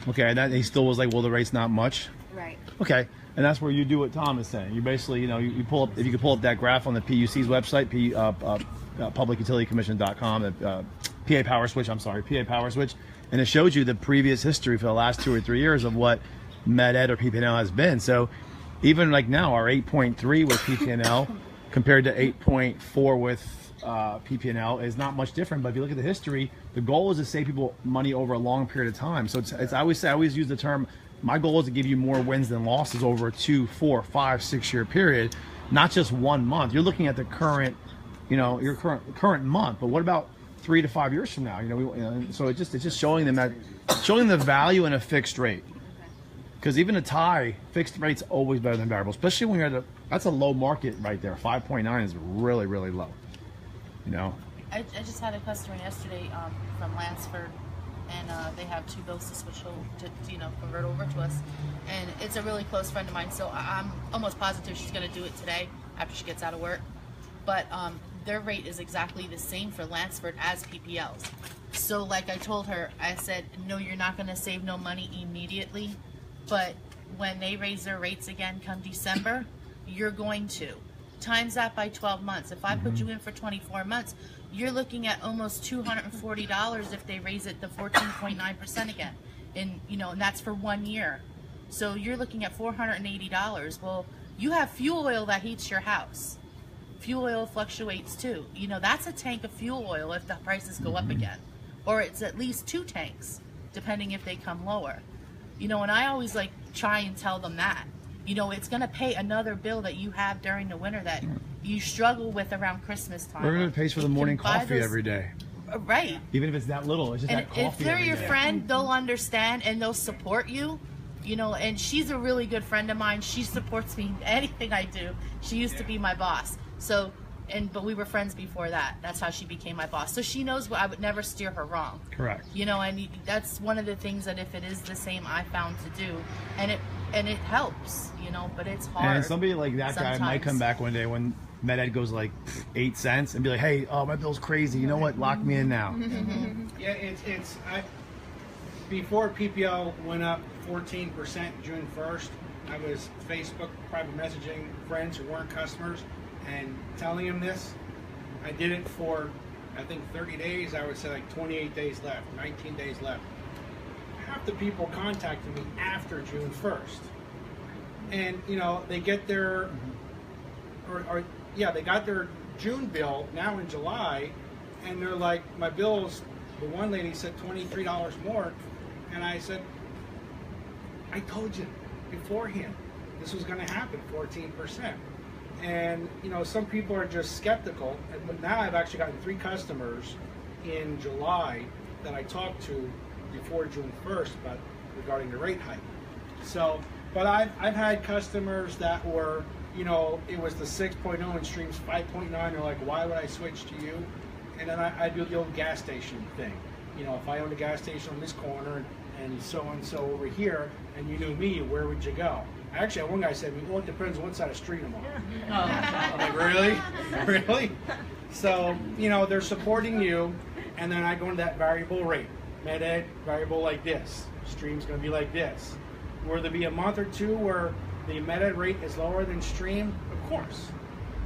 Okay, and that he still was like, well, the rate's not much. Right. Okay, and that's where you do what Tom is saying. You basically, you know, you pull up, if you could pull up that graph on the PUC's website, publicutilitycommission.com, PA Power Switch, PA Power Switch, and it shows you the previous history for the last 2 or 3 years of what MedEd or PPNL has been. So even like now, our 8.3 with PPNL compared to 8.4 with PPNL is not much different. But if you look at the history, the goal is to save people money over a long period of time. So it's I always use the term, my goal is to give you more wins than losses over a 2, 4, 5, 6 year period, not just 1 month. You're looking at the current, you know, your current month. But what about 3 to 5 years from now? You know, so it's just showing them the value in a fixed rate. Because even a tie, fixed rate's always better than variable, especially when you're that's a low market right there. 5.9 is really, really low. You know. I just had a customer yesterday from Lansford, and they have 2 bills to switch over to convert over to us, and it's a really close friend of mine. So I'm almost positive she's going to do it today after she gets out of work. But their rate is exactly the same for Lansford as PPL's. So like I told her, I said, no, you're not going to save no money immediately. But when they raise their rates again come December, you're going to. Times that by 12 months. If I put you in for 24 months, you're looking at almost $240 if they raise it to 14.9% again. And and that's for 1 year. So you're looking at $480. Well, you have fuel oil that heats your house. Fuel oil fluctuates too. That's a tank of fuel oil if the prices go up again. Or it's at least 2 tanks, depending if they come lower. And I always try and tell them that. It's going to pay another bill that you have during the winter that you struggle with around Christmas time. We're going to pay for the morning coffee every day. Right. Even if it's that little, it's just and that coffee. If they're every your day. friend, they'll understand and they'll support you. And she's a really good friend of mine. She supports me in anything I do. She used to be my boss. So, but we were friends before that. That's how she became my boss. So she knows I would never steer her wrong. Correct. And that's one of the things that if it is the same, I found to do, and it helps. But it's hard. And somebody like that sometimes. guy might come back one day when MedEd goes 8 cents and be like, "Hey, my bill's crazy. You know what? Lock me in now." Yeah, before PPL went up 14% June 1st, I was Facebook private messaging friends who weren't customers and telling them this. I did it for, I think, 30 days. I would say 28 days left, 19 days left. Half the people contacted me after June 1st. And, they get their, they got their June bill now in July, and they're like, my bill's, the one lady said $23 more. And I said, I told you beforehand this was going to happen, 14%. And, some people are just skeptical. But now I've actually gotten 3 customers in July that I talked to before June 1st regarding the rate hike. So, but I've had customers that were, it was the 6.0 and Stream's 5.9. They're like, why would I switch to you? And then I do the old gas station thing. If I owned a gas station on this corner and so-and-so over here, and you knew me, where would you go? Actually, one guy said, well, it depends on what side of the street I'm on. I'm like, really? Really? So, you know, they're supporting you, and then I go into that variable rate. Med-Ed, variable like this. Stream's going to be like this. Will there be a month or two where the Med-Ed rate is lower than Stream? Of course.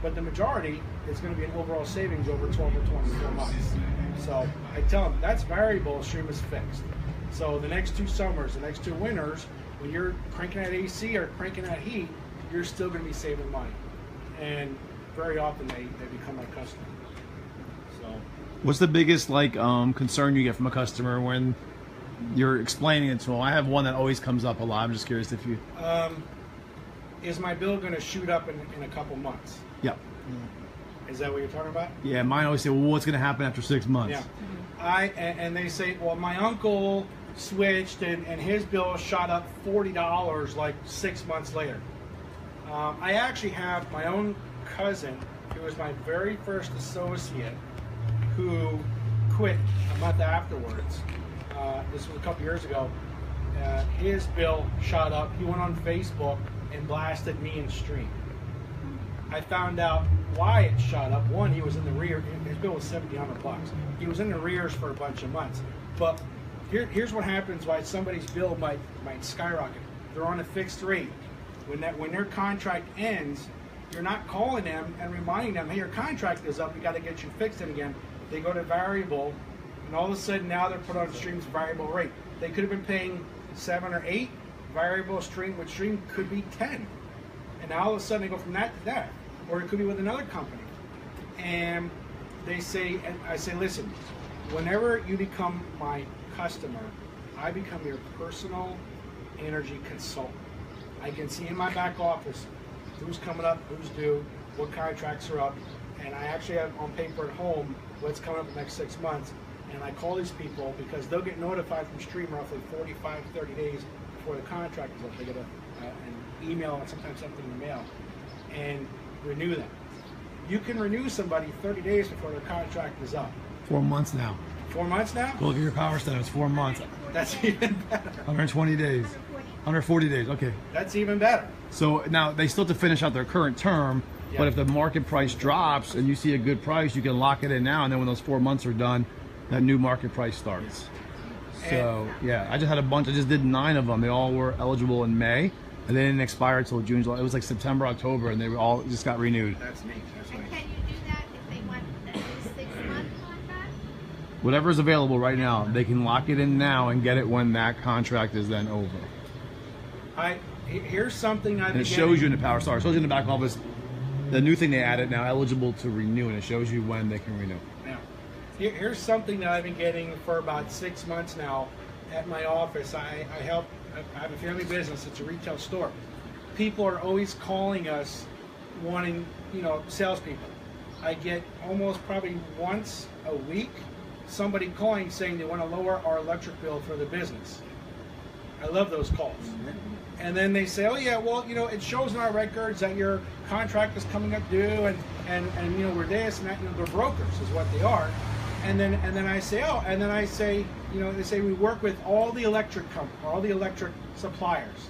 But the majority is going to be an overall savings over 12 or 24 months. So I tell them, that's variable, Stream is fixed. So the next 2 summers, the next 2 winters, when you're cranking that AC or cranking that heat, you're still going to be saving money. And very often they become my customer. So, What's the biggest concern you get from a customer when you're explaining it to them? I have one that always comes up a lot. I'm just curious if you. Is my bill going to shoot up in a couple months? Yep. Is that what you're talking about? Yeah, mine always say, well, what's going to happen after 6 months? Yeah. And they say, well, my uncle switched and his bill shot up $40 like 6 months later. I actually have my own cousin who was my very first associate who quit a month afterwards. This was a couple years ago. His bill shot up. He went on Facebook and blasted me in Stream. I found out why it shot up. One, he was in the rear. His bill was $1,700. He was in the rears for a bunch of months. But here's what happens: why somebody's bill might skyrocket. They're on a fixed rate. When their contract ends, you're not calling them and reminding them, hey, your contract is up. We got to get you fixed it again. They go to variable, and all of a sudden now they're put on Stream's variable rate. They could have been paying 7 or 8. Variable Stream with Stream could be 10. And now all of a sudden they go from that to that. Or it could be with another company. And they say, and I say, listen, whenever you become my customer, I become your personal energy consultant. I can see in my back office who's coming up, who's due, what contracts are up, and I actually have on paper at home what's coming up in the next 6 months. And I call these people because they'll get notified from Stream roughly 45, 30 days before the contract is up. They get an email and sometimes something in the mail and renew them. You can renew somebody 30 days before their contract is up. 4 months now. 4 months now? Go look at your power status. 4 months. That's even better. 120 days. 140 days. Okay. That's even better. So now they still have to finish out their current term, but if the market price drops and you see a good price, you can lock it in now, and then when those 4 months are done, that new market price starts. So yeah, I just had a bunch. I just did 9 of them. They all were eligible in May, and they didn't expire until June, July. It was like September, October, and they were all just got renewed. That's neat. That's And nice. can you do that if they want at least 6-month contract? Whatever's available right now, they can lock it in now and get it when that contract is then over. Here's something I've And been it shows you getting. in the power star. It shows you in the back office. The new thing they added now, eligible to renew, and it shows you when they can renew. Now, here's something that I've been getting for about 6 months now at my office. I have a family business. It's a retail store. People are always calling us wanting, salespeople. I get almost probably once a week somebody calling saying they want to lower our electric bill for the business. I love those calls. And then they say, oh yeah, well, it shows in our records that your contract is coming up due, and we're this and that. They're brokers, is what they are. And then I say, they say we work with all the electric suppliers.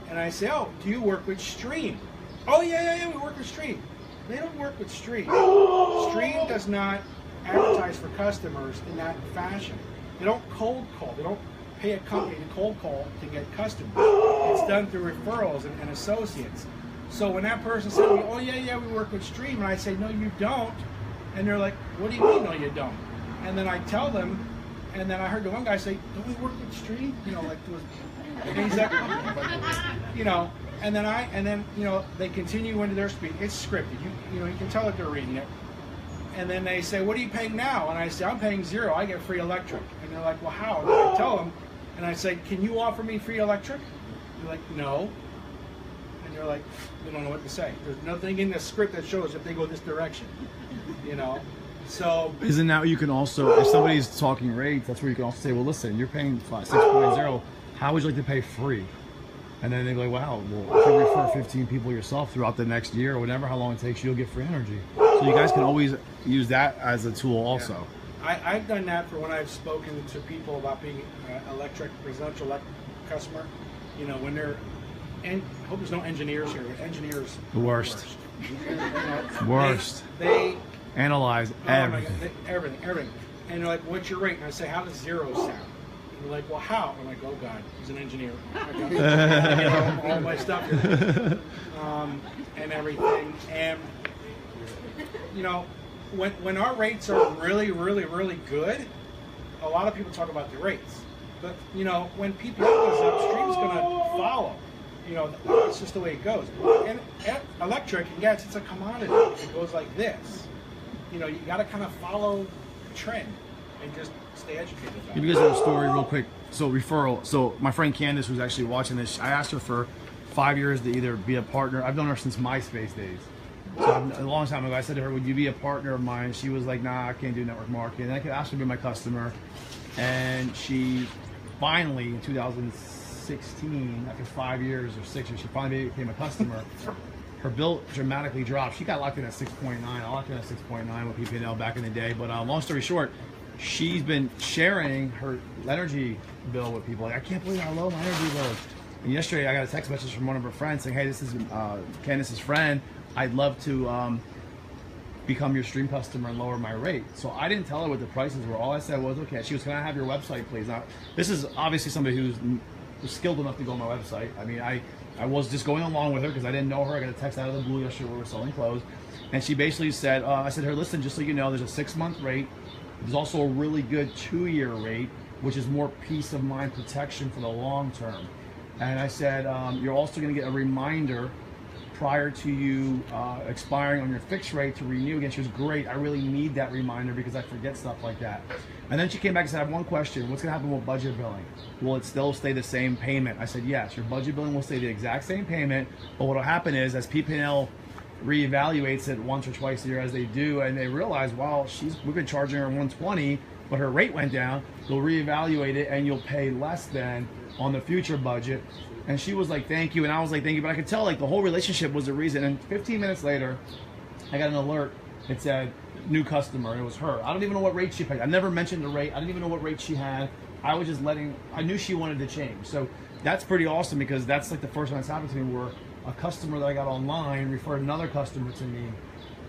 And I say, oh, do you work with Stream? Oh yeah, we work with Stream. They don't work with Stream. Stream does not advertise for customers in that fashion. They don't cold call. They don't pay a company to cold call to get customers. It's done through referrals and associates. So when that person said to me, oh yeah, we work with Stream, and I say, no, you don't. And they're like, what do you mean, no, you don't? And then I tell them, and then I heard the one guy say, don't we work with Stream? And he's like, and then they continue into their speech. It's scripted. You can tell that they're reading it. And then they say, what are you paying now? And I say, I'm paying 0. I get free electric. And they're like, well, how? And I tell them, and I say, can you offer me free electric? They're like, no. And they're like, they don't know what to say. There's nothing in the script that shows if they go this direction. So Isn't that you can also, if somebody's talking rates, that's where you can also say, well, listen, you're paying 6.0. How would you like to pay free? And then they're like, wow, well, if you refer 15 people yourself throughout the next year or whatever, how long it takes, you'll get free energy. So you guys can always use that as a tool also. Yeah. I've done that for when I've spoken to people about being residential electric customer. When they're and I hope there's no engineers here. Engineers, The worst. You know, Worst. They Analyze oh my everything. God, everything. And they're like, "What's your rate?" And I say, "How does zero sound?" And they're like, "Well, how?" I'm like, "Oh God, he's an engineer." I got, you know, all my stuff here. And everything. And you know, when our rates are really, really, really good, a lot of people talk about the rates. But you know, when PPL goes up, Stream's gonna follow. You know, it's just the way it goes. And electric, yes, it's a commodity. It goes like this. You know, you got to kind of follow the trend and just stay educated about Give it. you guys a little story real quick. So referral. So my friend Candace, who's actually watching this, I asked her for 5 years to either be a partner. I've known her since MySpace days. So a long time ago, I said to her, "Would you be a partner of mine?" She was like, "Nah, I can't do network marketing." And I could ask her to be my customer, and she finally in 2016, after 5 years or 6 years, she finally became a customer. Her bill dramatically dropped. She got locked in at 6.9. I locked in at 6.9 with PPL back in the day. But long story short, she's been sharing her energy bill with people. Like, I can't believe how low my energy bill is. And yesterday, I got a text message from one of her friends saying, "Hey, this is Candace's friend. I'd love to become your Stream customer and lower my rate." So I didn't tell her what the prices were. All I said was, "Okay." She goes, "Can I have your website, please?" Now, this is obviously somebody who's skilled enough to go on my website. I mean, I was just going along with her because I didn't know her. I got a text out of the blue yesterday where we were selling clothes. And she basically said, I said to her, "Listen, just so you know, there's a 6-month rate. There's also a really good 2-year rate, which is more peace of mind protection for the long term." And I said, "You're also going to get a reminder prior to you expiring on your fixed rate to renew again." She was, "Great, I really need that reminder because I forget stuff like that." And then she came back and said, "I have one question. What's going to happen with budget billing? Will it still stay the same payment?" I said, "Yes, your budget billing will stay the exact same payment, but what will happen is as PPL reevaluates it once or twice a year as they do, and they realize, wow, we've been charging her 120, but her rate went down, they'll reevaluate it and you'll pay less than on the future budget." And she was like, "Thank you." And I was like, "Thank you." But I could tell like the whole relationship was the reason. And 15 minutes later, I got an alert. It said, "New customer." It was her. I don't even know what rate she paid. I never mentioned the rate. I didn't even know what rate she had. I was just I knew she wanted to change. So that's pretty awesome because that's like the first time it's happened to me where a customer that I got online referred another customer to me.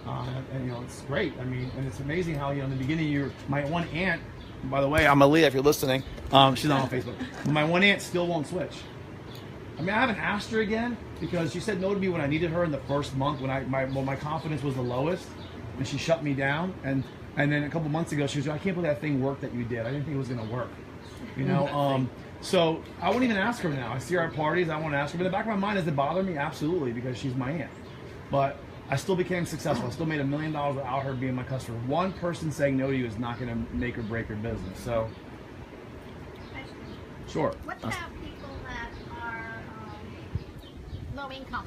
And you know, it's great. I mean, and it's amazing how, you know, in the beginning, my one aunt, by the way, I'm Aaliyah if you're listening. She's not on Facebook. But my one aunt still won't switch. I mean, I haven't asked her again because she said no to me when I needed her in the first month when my confidence was the lowest, and she shut me down. And then a couple months ago, she was like, "I can't believe that thing worked that you did. I didn't think it was going to work." You know, so I wouldn't even ask her now. I see her at parties, I want to ask her. But in the back of my mind, does it bother me? Absolutely, because she's my aunt. But I still became successful. I still made $1 million without her being my customer. One person saying no to you is not going to make or break your business. So, sure. What about people that are low income?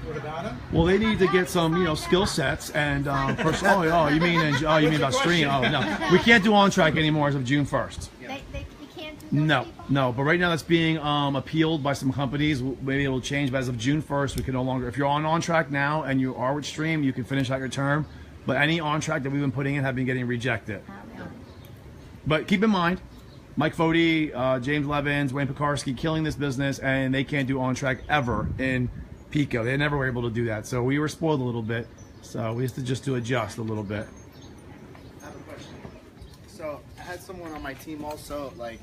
What about him? Well, they need to get some, you know, skill sets and you mean about Stream? Oh no, we can't do on-track anymore as of June 1st. You can't do those No, people? no. But right now that's being appealed by some companies. Maybe it'll change. But as of June 1st, we can no longer. If you're on track now and you are with Stream, you can finish out your term. But any on track that we've been putting in have been getting rejected. But keep in mind, Mike Foti, James Levins, Wayne Pekarsky killing this business, and they can't do on track ever in Pico. They never were able to do that. So we were spoiled a little bit. So we have to just adjust a little bit. I have a question. So I had someone on my team also, like,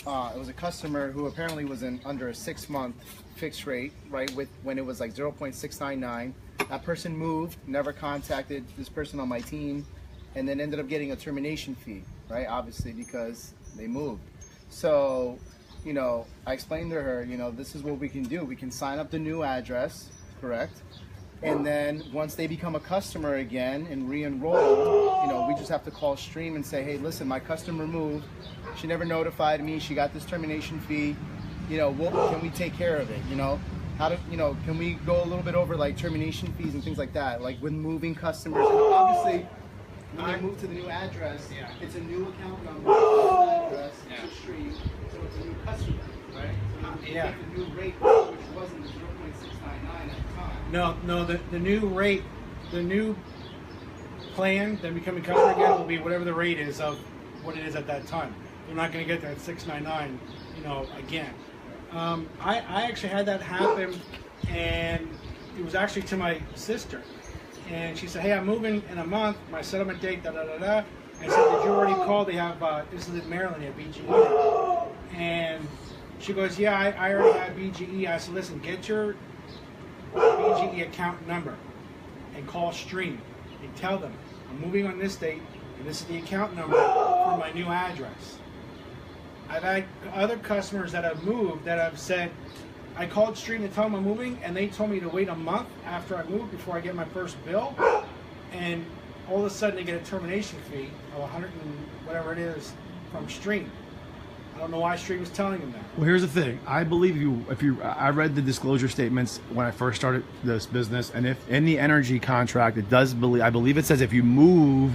it was a customer who apparently was under a 6-month fixed rate, right, when it was like 0.699. That person moved, never contacted this person on my team, and then ended up getting a termination fee, right, obviously because they moved. So, you know, I explained to her, you know, this is what we can do. We can sign up the new address, correct? And then once they become a customer again and re-enroll, you know, we just have to call Stream and say, "Hey, listen, my customer moved. She never notified me. She got this termination fee. You know, can we take care of it? You know, can we go a little bit over like termination fees and things like that? Like when moving customers, and obviously when they move to the new address, it's a new account number, address, it's a Stream, so it's a new customer, right? So they get the new rate, which wasn't the 0.699 at the time. No, the new rate, the new plan, then becoming customer again will be whatever the rate is of what it is at that time. You're not going to get that 699, you know, again. I actually had that happen, and it was actually to my sister. And she said, hey, I'm moving in a month, my settlement date, da-da-da-da. I said, did you already call? They have, this is in Maryland, they have BGE. And she goes, yeah, I already have BGE. I said, listen, get your BGE account number and call Stream and tell them, I'm moving on this date, and this is the account number for my new address. I've had other customers that have moved that have said, I called Stream to tell them I'm moving, and they told me to wait a month after I moved before I get my first bill, and all of a sudden they get a termination fee of 100 and whatever it is from Stream. I don't know why Stream is telling them that. Well, here's the thing. I believe I read the disclosure statements when I first started this business, and if in the energy contract, it does I believe it says if you move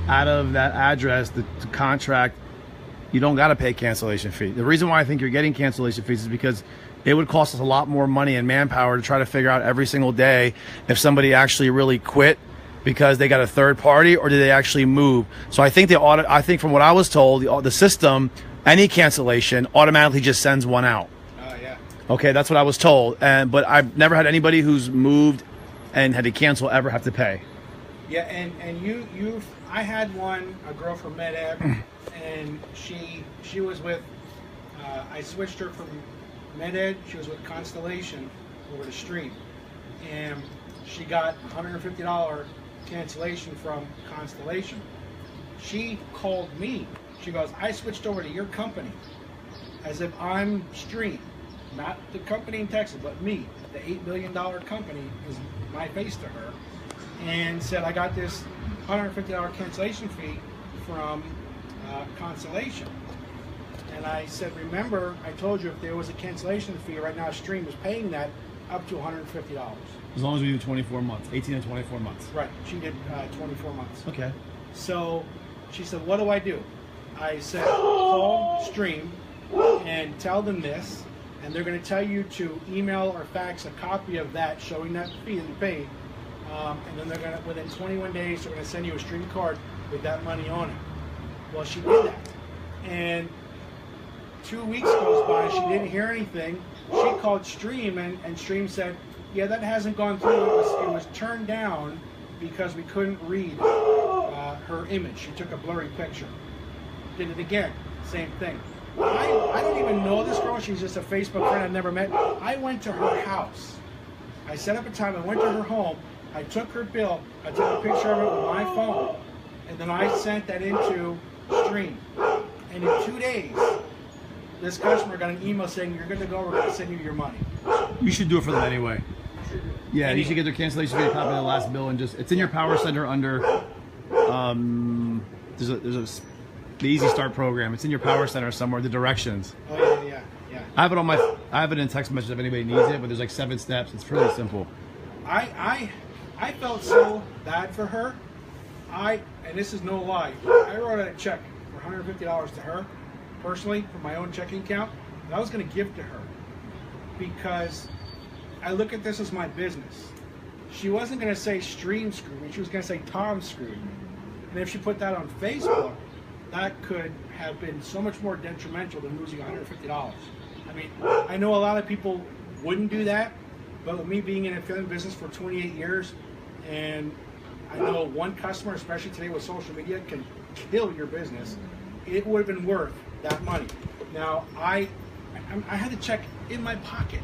out of that address, the contract, you don't got to pay cancellation fee. The reason why I think you're getting cancellation fees is because it would cost us a lot more money and manpower to try to figure out every single day if somebody actually really quit because they got a third party or did they actually move. So I think I think from what I was told, the system, any cancellation automatically just sends one out. Yeah. Okay, that's what I was told. But I've never had anybody who's moved and had to cancel ever have to pay. Yeah, and I had a girl from MedEd, and she was with, I switched her from MedEd, she was with Constellation over to Stream, and she got $150 cancellation from Constellation. She called me. She goes, I switched over to your company as if I'm Stream, not the company in Texas, but me. The $8 billion company is my face to her, and said I got this $150 cancellation fee from Constellation. And I said, remember, I told you if there was a cancellation fee, right now Stream is paying that up to $150. As long as we do 24 months, 18 to 24 months. Right, she did 24 months. Okay. So she said, what do I do? I said, call Stream and tell them this, and they're going to tell you to email or fax a copy of that showing that fee that you paid, and then they're going to, within 21 days, they're going to send you a Stream card with that money on it. Well, she did that, and 2 weeks goes by, she didn't hear anything. She called Stream, and Stream said, yeah, that hasn't gone through. It was turned down because we couldn't read her image. She took a blurry picture. Did it again, same thing. I don't even know this girl. She's just a Facebook friend I've never met. I went to her house. I set up a time. I went to her home. I took her bill. I took a picture of it with my phone, and then I sent that into Stream. And in 2 days, this customer got an email saying, you're good to go, we're going to send you your money. You should do it for them anyway. Yeah, you should get their cancellation fee, a copy of the last bill, and just, it's in your Power Center under, there's the Easy Start program. It's in your Power Center somewhere, the directions. Oh, yeah. I have it in text message if anybody needs it, but there's like 7 steps. It's really simple. I felt so bad for her. And this is no lie, I wrote out a check for $150 to her, personally, from my own checking account, that I was going to give to her because I look at this as my business. She wasn't going to say Stream screwed me, she was going to say Tom screwed me. And if she put that on Facebook, that could have been so much more detrimental than losing $150. I mean, I know a lot of people wouldn't do that, but with me being in the affiliate business for 28 years, and I know one customer, especially today with social media, can kill your business, it would have been worth that money. Now, I had the check in my pocket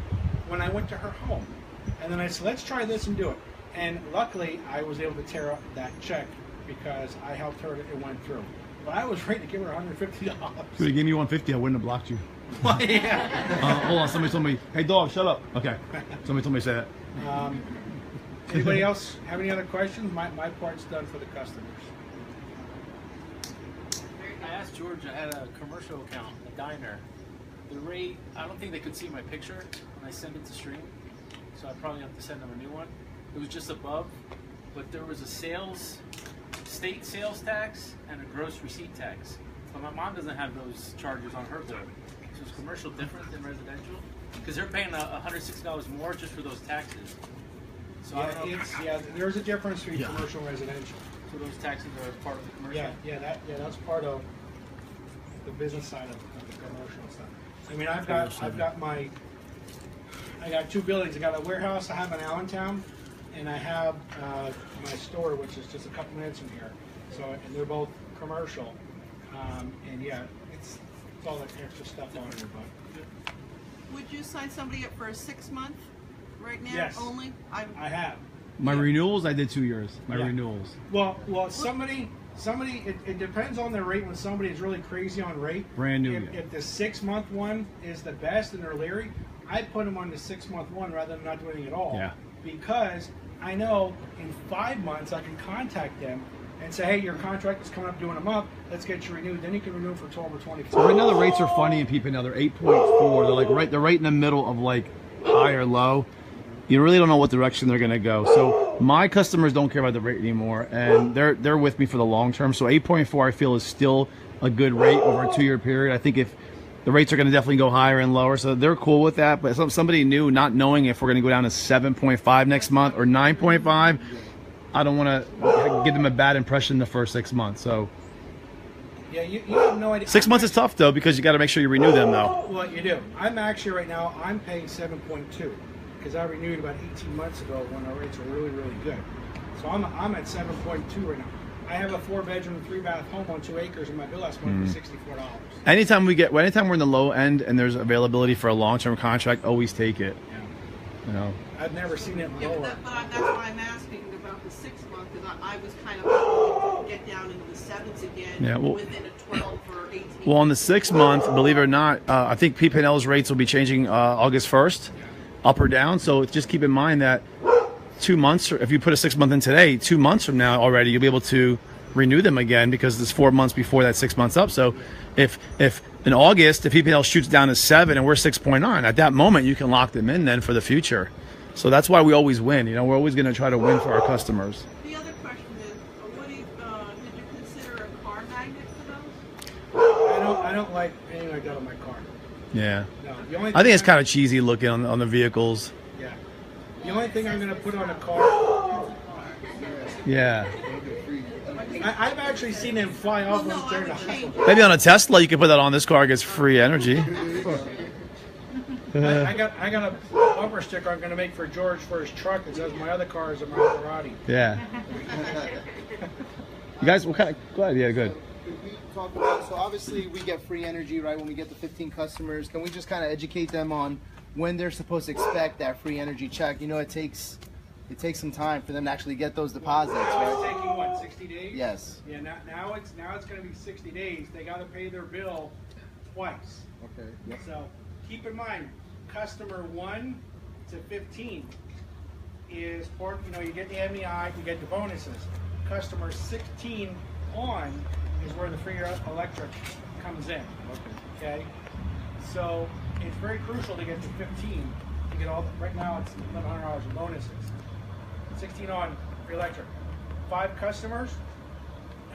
when I went to her home, and then I said, let's try this and do it. And luckily, I was able to tear up that check because I helped her, it went through. But I was ready to give her $150. If you gave me $150, I wouldn't have blocked you. Well, yeah. Hold on, somebody told me, hey dog, shut up. Okay, somebody told me to say that. Anybody else have any other questions? My part's done for the customers. I asked George, I had a commercial account, a diner. The rate, I don't think they could see my picture when I sent it to Stream, so I probably have to send them a new one. It was just above, but there was a state sales tax and a gross receipt tax. But my mom doesn't have those charges on her bill. So is commercial different than residential? Because they're paying $160 more just for those taxes. So I don't know. There's a difference between commercial and residential. So those taxes are part of the commercial? That's part of the business side of the commercial stuff. I mean, I got 2 buildings. I got a warehouse I have in Allentown, and I have my store, which is just a couple minutes from here. So, and they're both commercial. And yeah, it's all that extra stuff on there, but. Would you sign somebody up for a 6-month right now Yes. only? I have. My renewals, I did 2 years. My Yeah. renewals. Well, somebody, it depends on their rate. When somebody is really crazy on rate, Brand new. If the 6-month one is the best and they're leery, I put them on the 6-month one rather than not doing anything at all. Yeah. Because I know in 5 months I can contact them and say, hey, your contract is coming up due in a month. Let's get you renewed. Then you can renew for 12 or 24. So right now the rates are funny in Peeping Now. They're 8.4. They're like they're right in the middle of like high or low. You really don't know what direction they're gonna go. So my customers don't care about the rate anymore, and they're with me for the long term. So 8.4 I feel is still a good rate over a 2-year period. I think if the rates are going to definitely go higher and lower, so they're cool with that. But somebody new, not knowing if we're going to go down to 7.5 next month or 9.5, I don't want to give them a bad impression the first 6 months. So Yeah, you have no idea. 6 months is tough though, because you got to make sure you renew them though. Well, you do. I'm actually right now, I'm paying 7.2 because I renewed about 18 months ago when our rates were really, really good. So I'm at 7.2 right now. I have a 4-bedroom, 3-bath home on 2 acres, and my bill last month was $64. Anytime we're in the low end and there's availability for a long-term contract, always take it. Yeah. You know. I've never seen it Yeah, lower. that's why I'm asking about the 6-month, because I was kind of hoping to get down into the 7s again Yeah, well- within a 12 or 18. Well, on the 6 month, believe it or not, I think P&L's rates will be changing August 1st, up or down. So just keep in mind that 2 months, or if you put a 6 month in today, 2 months from now already, you'll be able to renew them again because it's 4 months before that 6 months up. So if in August, if P&L shoots down to 7 and we're 6.9, at that moment you can lock them in then for the future. So that's why we always win. You know, we're always going to try to win for our customers. The other question is, did you consider a car magnet for those? I don't like anything like that on my car. Yeah. No, the only I think it's kind of cheesy looking on the vehicles. Yeah. The only thing I'm going to put on a car, Yeah. I've actually seen them fly off when they're in the hospital. Maybe on a Tesla you can put that on. This car gets free energy. I got a bumper sticker I'm going to make for George for his truck that says my other car is a Maserati. Yeah. You guys, what kind of? Go ahead. Yeah, good. Could we talk about, so obviously we get free energy, right, when we get the 15 customers. Can we just kind of educate them on when they're supposed to expect that free energy check? You know, it takes some time for them to actually get those deposits, It's right? taking what, 60 days? Yes. Yeah, now it's going to be 60 days. They got to pay their bill twice. Okay. Yep. So keep in mind, customer 1 to 15 is part, you get the MEI, you get the bonuses. Customer 16 on is where the free electric comes in. Okay. So it's very crucial to get to 15 to get all. Right now it's $1,100 in bonuses. 16 on free electric. 5 customers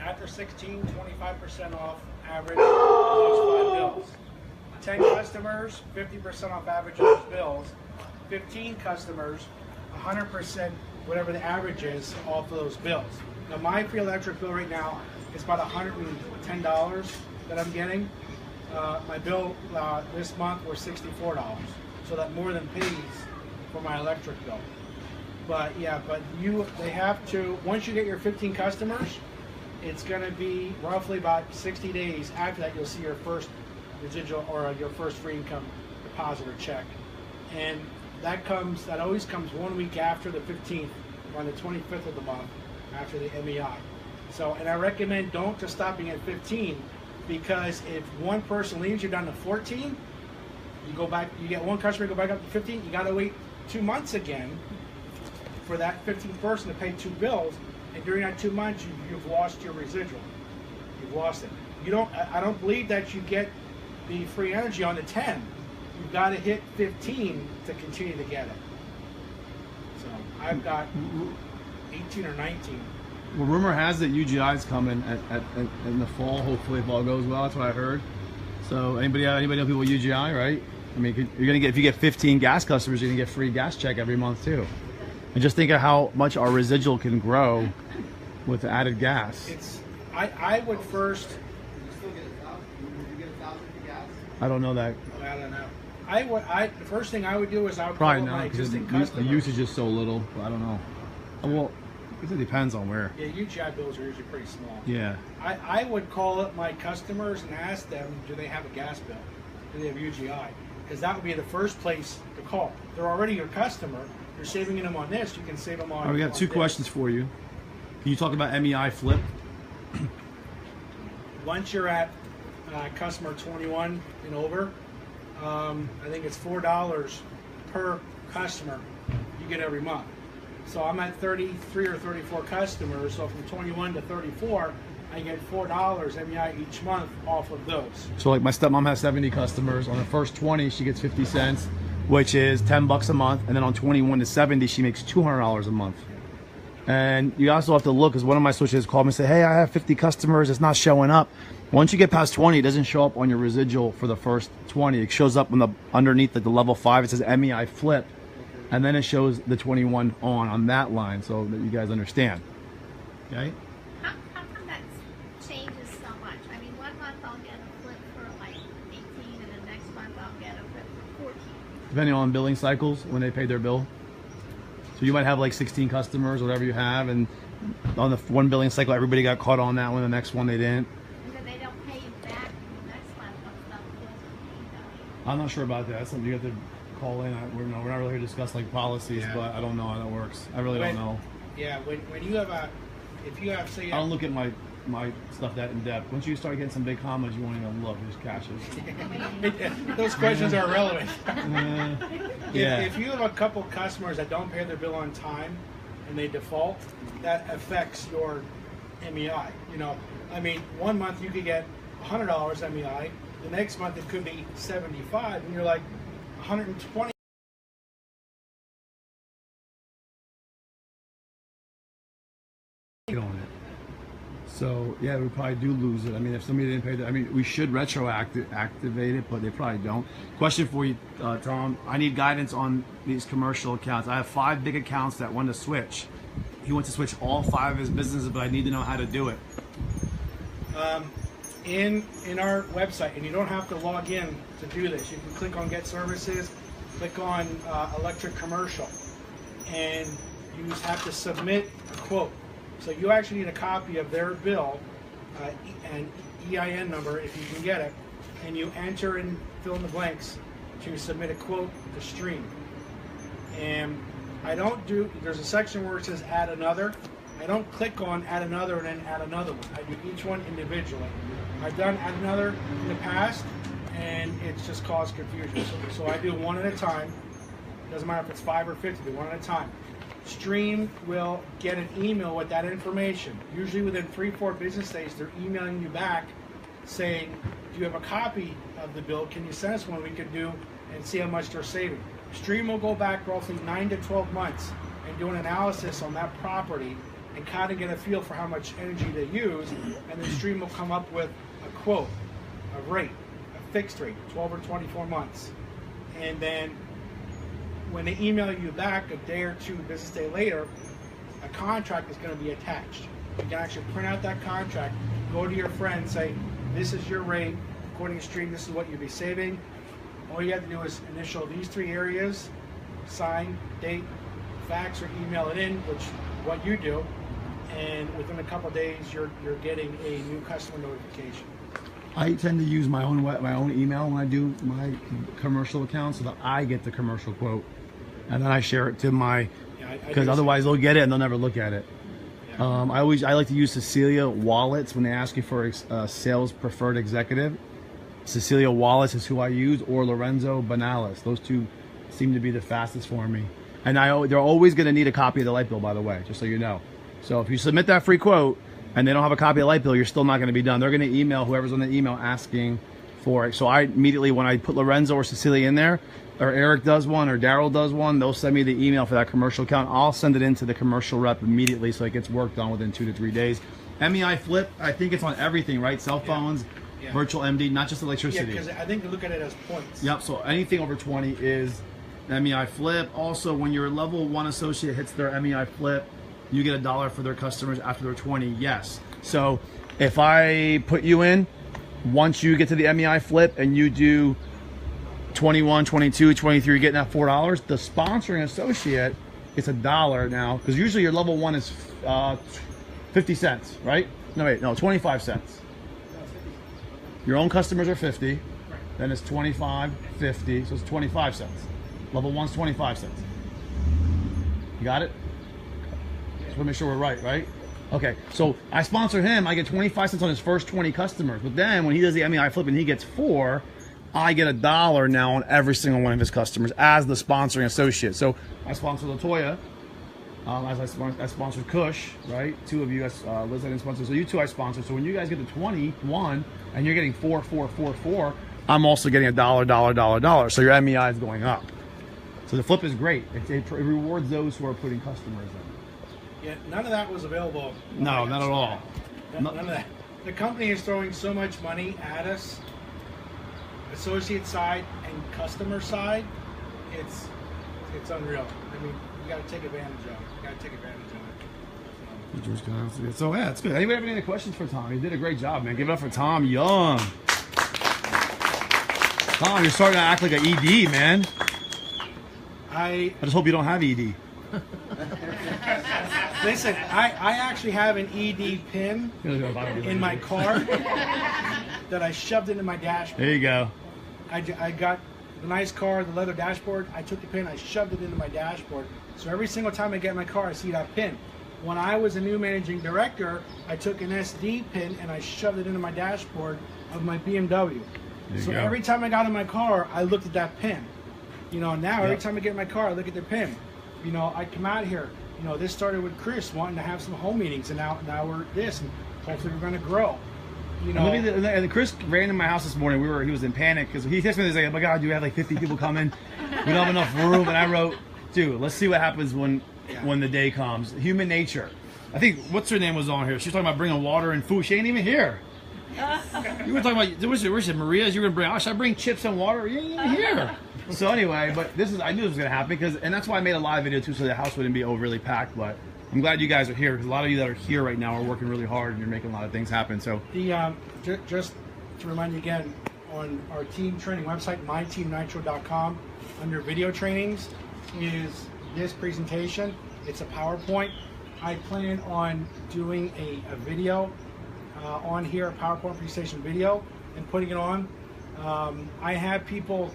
after 16, 25% off average on those 5 bills. 10 customers, 50% off average on those bills. 15 customers, 100% whatever the average is off of those bills. Now my free electric bill right now is about $110 that I'm getting. My bill this month was $64, so that more than pays for my electric bill. But yeah, they have to, once you get your 15 customers, it's going to be roughly about 60 days after that you'll see your first residual or your first free income deposit or check. And that always comes 1 week after the 15th, on the 25th of the month, after the MEI. So, and I recommend don't just stopping at 15, because if one person leaves, you're down to 14, you go back, you get one customer, go back up to 15, you gotta wait 2 months again for that 15th person to pay 2 bills, and during that 2 months, you've lost your residual. You've lost it. I don't believe that you get the free energy on the 10. You've got to hit 15 to continue to get it. So I've got 18 or 19. Well, rumor has it UGI's coming in the fall. Hopefully, if all goes well. That's what I heard. So anybody know people with UGI, right? I mean, you're gonna get, if you get 15 gas customers, you're gonna get free gas check every month too. And just think of how much our residual can grow with added gas. I would first. I don't know that. I don't know. The first thing I would do is I would Probably call up my not because existing the customers. usage is so little. But I don't know. Well, I guess it depends on where. Yeah, UGI bills are usually pretty small. Yeah. I would call up my customers and ask them, do they have a gas bill? Do they have UGI? Because that would be the first place to call. They're already your customer. You're saving them on this. You can save them on. All right, we got on two this. questions for you. Can you talk about MEI Flip? Once you're at customer 21 and over, I think it's $4 per customer you get every month. So I'm at 33 or 34 customers. So from 21 to 34, I get $4 MEI each month off of those. So like my stepmom has 70 customers. On the first 20, she gets 50 cents, which is $10 a month. And then on 21 to 70, she makes $200 a month. And you also have to look, because one of my associates called me and said, hey, I have 50 customers, it's not showing up. Once you get past 20, it doesn't show up on your residual for the first 20. It shows up on the underneath the level 5, it says MEI Flip. And then it shows the 21 on that line, so that you guys understand. Okay? How come that changes so much? I mean, one month I'll get a flip for like 18, and the next month I'll get a flip for 14. Depending on billing cycles, when they pay their bill. So you might have like 16 customers, whatever you have, and on the one billing cycle, everybody got caught on that one, the next one they didn't. And then they don't pay you back the next month once the bills are paid. I'm not sure about that. That's something you have to call in. We're not really here to discuss like policies, Yeah. but I don't know how that works. I really don't know. Yeah, when you have if you have, say, I don't look at my stuff that in depth. Once you start getting some big commas, you won't even look. Just caches. those questions are irrelevant. Yeah. If you have a couple customers that don't pay their bill on time and they default, that affects your MEI. You know, I mean, one month you could get $100 MEI, the next month it could be 75, and you're like 120. On it. So yeah, we probably do lose it. I mean, if somebody didn't pay, I mean, we should activate it, but they probably don't. Question for you, Tom. I need guidance on these commercial accounts. I have 5 big accounts that want to switch. He wants to switch all 5 of his businesses, but I need to know how to do it. In our website, and you don't have to log in to do this. You can click on Get Services, click on Electric Commercial, and you just have to submit a quote. So you actually need a copy of their bill and EIN number if you can get it, and you enter and fill in the blanks to submit a quote to Stream. And there's a section where it says add another. I don't click on add another and then add another one. I do each one individually. I've done add another in the past, and it's just caused confusion. So I do one at a time. Doesn't matter if it's 5 or 50, do one at a time. Stream will get an email with that information. Usually within 3-4 business days, they're emailing you back saying, do you have a copy of the bill? Can you send us one we could do and see how much they're saving? Stream will go back roughly 9 to 12 months and do an analysis on that property and kind of get a feel for how much energy they use, and then Stream will come up with a quote, a rate, a fixed rate, 12 or 24 months. And then when they email you back a day or 2 business day later, a contract is going to be attached. You can actually print out that contract, go to your friend, say, this is your rate, according to Stream, this is what you'll be saving. All you have to do is initial these 3 areas, sign, date, fax, or email it in, which what you do, and within a couple of days, you're getting a new customer notification. I tend to use my own email when I do my commercial account, so that I get the commercial quote, and then I share it to my, because otherwise they'll get it and they'll never look at it. Yeah. I like to use Cecilia Wallets when they ask you for a sales preferred executive. Cecilia Wallace is who I use, or Lorenzo Banales. Those 2 seem to be the fastest for me. And they're always going to need a copy of the light bill, by the way, just so you know. So if you submit that free quote and they don't have a copy of the light bill, you're still not going to be done. They're going to email whoever's on the email asking for it. So I immediately, when I put Lorenzo or Cecilia in there, or Eric does one, or Daryl does one, they'll send me the email for that commercial account. I'll send it into the commercial rep immediately so it gets worked on within 2 to 3 days. MEI Flip, I think it's on everything, right? Cell phones, Yeah. Virtual MD, not just electricity. Yeah, because I think they look at it as points. Yep, so anything over 20 is MEI Flip. Also, when your level 1 associate hits their MEI Flip, you get $1 for their customers after they're 20, yes. So if I put you in once you get to the MEI flip and you do 21, 22, 23, you're getting that $4. The sponsoring associate, it's $1 now, because usually your level 1 is 50 cents, right? No, wait, no, 25 cents. Your own customers are 50, then it's 25, 50, so it's 25 cents. Level 1's 25 cents. You got it? Just want to make sure we're right? Okay, so I sponsor him, I get 25 cents on his first 20 customers, but then when he does the MEI flip and he gets 4, I get $1 now on every single one of his customers as the sponsoring associate. So I sponsor Latoya, as I sponsored Kush, right? 2 of you guys, Liz, I didn't sponsor. So you 2 I sponsor. So when you guys get to 21 and you're getting 4, 4, 4, 4, I'm also getting $1. So your MEI is going up. So the flip is great. It rewards those who are putting customers in. Yeah, none of that was available. No, not at all. None of that. The company is throwing so much money at us, associate side and customer side. It's unreal. I mean, you got to take advantage of it. So yeah, it's good. Anybody have any other questions for Tom? He did a great job, man. Give it up for Tom Young. Tom, you're starting to act like an ED, man. I just hope you don't have ED. Listen, I actually have an ED pin in my car that I shoved into my dashboard. There you go. I got the nice car, the leather dashboard. I took the pin, I shoved it into my dashboard. So every single time I get in my car, I see that pin. When I was a new managing director, I took an SD pin and I shoved it into my dashboard of my BMW. So every time I got in my car, I looked at that pin. You know, now every time I get in my car, I look at the pin. You know, I come out here. You know, this started with Chris wanting to have some home meetings, and now we're this, and hopefully we're going to grow. You know, and Chris ran in my house this morning. He was in panic because he texted me. He's like, "Oh my God, do we have like 50 people coming? We don't have enough room." And I wrote, "Dude, let's see what happens when the day comes." Human nature. I think what's her name was on here. She was talking about bringing water and food. She ain't even here. You were talking about where's Maria? You were gonna bring? Should I bring chips and water? You ain't even here. So anyway, but I knew this was gonna happen and that's why I made a live video too, so the house wouldn't be overly packed. But I'm glad you guys are here because a lot of you that are here right now are working really hard and you're making a lot of things happen. So just to remind you again, on our team training website, myteamnitro.com, under video trainings is this presentation. It's a PowerPoint. I plan on doing a video on here, a PowerPoint presentation video, and putting it on. I have people,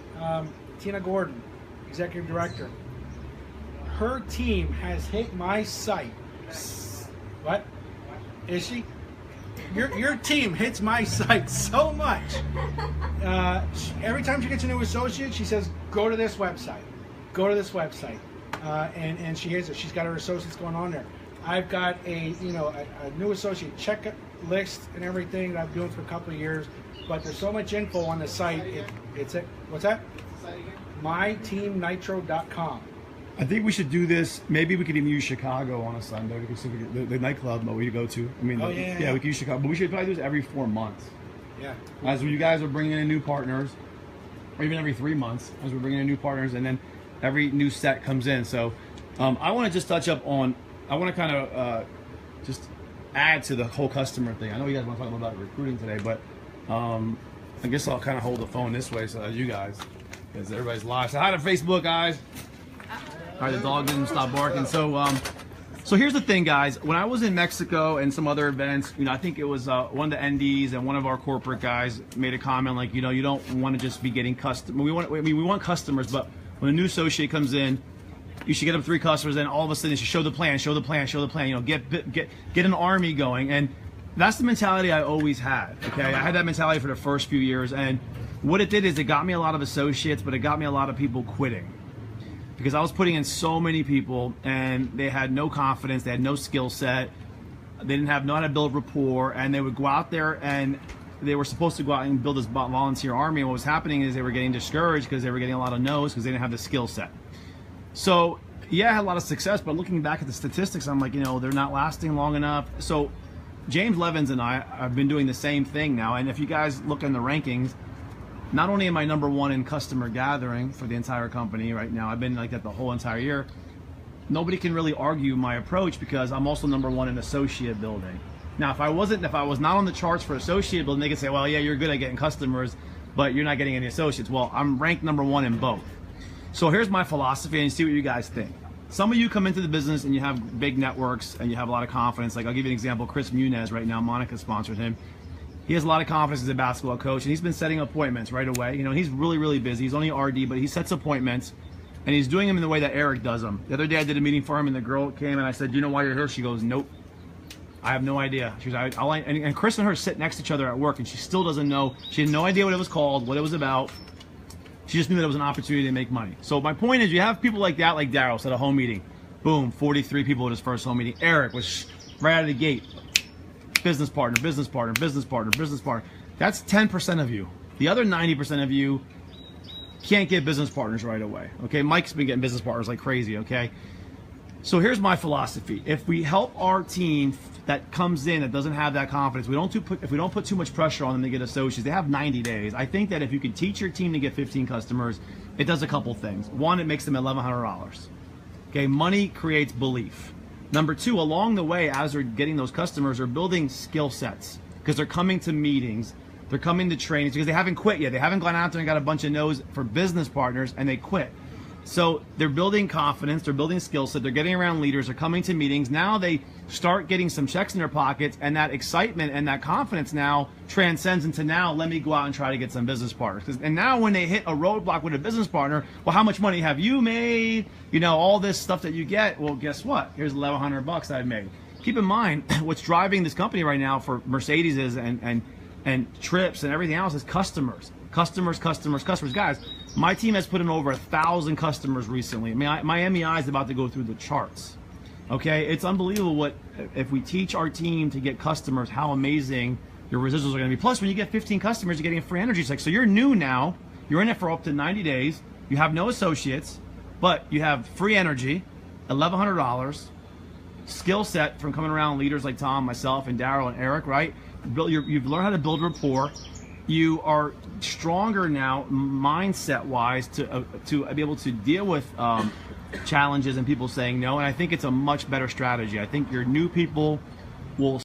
Tina Gordon, Executive Director. Her team has hit my site. What? Is she? Your team hits my site so much. Every time she gets a new associate, she says, "Go to this website. Go to this website." And she is. She's got her associates going on there. I've got a new associate checklist and everything that I've been doing for a couple of years. But there's so much info on the site. What's that? myteamnitro.com. I think we should do this. Maybe we could even use Chicago on a Sunday. We could the nightclub that we go to. I mean, we could use Chicago, but we should probably do this every 4 months. Yeah. As you guys are bringing in new partners, or even every 3 months, as we're bringing in new partners, and then every new set comes in. So I want to just touch up on. I want to kind of just add to the whole customer thing. I know you guys want to talk about recruiting today, but I guess I'll kind of hold the phone this way so that you guys, because everybody's live. Say hi to Facebook, guys. All right, the dog didn't stop barking. So here's the thing, guys. When I was in Mexico and some other events, I think it was one of the NDs and one of our corporate guys made a comment like, you don't want to just be getting customers. We want customers, but when a new associate comes in, you should get them 3 customers, and all of a sudden you should show the plan. Get an army going, and that's the mentality I always had. Okay, I had that mentality for the first few years, and what it did is it got me a lot of associates, but it got me a lot of people quitting. Because I was putting in so many people and they had no confidence, they had no skill set, they didn't know how to build rapport, and they would go out there and they were supposed to go out and build this volunteer army, and what was happening is they were getting discouraged because they were getting a lot of no's because they didn't have the skill set. So yeah, I had a lot of success, but looking back at the statistics, I'm like, they're not lasting long enough. So James Levins and I have been doing the same thing now, and if you guys look in the rankings, not only am I #1 in customer gathering for the entire company right now, I've been like that the whole entire year. Nobody can really argue my approach because I'm also #1 in associate building. Now, if I was not on the charts for associate building, they could say, well, yeah, you're good at getting customers, but you're not getting any associates. Well, I'm ranked number 1 in both. So here's my philosophy, and see what you guys think. Some of you come into the business and you have big networks and you have a lot of confidence. Like, I'll give you an example. Chris Munez right now, Monica sponsored him. He has a lot of confidence as a basketball coach, and he's been setting appointments right away. You know, he's really, really busy. He's only RD, but he sets appointments, and he's doing them in the way that Eric does them. The other day I did a meeting for him, and the girl came, and I said, do you know why you're here? She goes, nope. I have no idea. She was, and Chris and her sit next to each other at work, and she still doesn't know. She had no idea what it was called, what it was about. She just knew that it was an opportunity to make money. So my point is, you have people like that, like Daryl, at a home meeting. Boom, 43 people at his first home meeting. Eric was right out of the gate. Business partner, business partner, business partner, business partner. That's 10% of you. The other 90% of you can't get business partners right away. Okay, Mike's been getting business partners like crazy, okay? So here's my philosophy. If we help our team that comes in that doesn't have that confidence, if we don't put too much pressure on them to get associates, they have 90 days. I think that if you can teach your team to get 15 customers, it does a couple things. One, it makes them $1,100. Okay, money creates belief. Number 2, along the way, as they're getting those customers, they're building skill sets because they're coming to meetings, they're coming to trainings because they haven't quit yet. They haven't gone out there and got a bunch of no's for business partners and they quit. So they're building confidence, they're building skill set, they're getting around leaders, they're coming to meetings. Now they start getting some checks in their pockets, and that excitement and that confidence now transcends into, now let me go out and try to get some business partners. And now when they hit a roadblock with a business partner, well, how much money have you made? You know, all this stuff that you get. Well, guess what? Here's $1,100 I've made. Keep in mind, what's driving this company right now for Mercedes and trips and everything else is customers. Customers. Guys, my team has put in over 1,000 customers recently. I mean, my MEI is about to go through the charts. Okay, it's unbelievable what, if we teach our team to get customers, how amazing your residuals are going to be. Plus, when you get 15 customers, you're getting a free energy check. So you're new now. You're in it for up to 90 days. You have no associates, but you have free energy, $1,100, skill set from coming around leaders like Tom, myself, and Daryl and Eric, right? You've learned how to build rapport. You are stronger now, mindset-wise, to be able to deal with challenges and people saying no. And I think it's a much better strategy. I think your new people will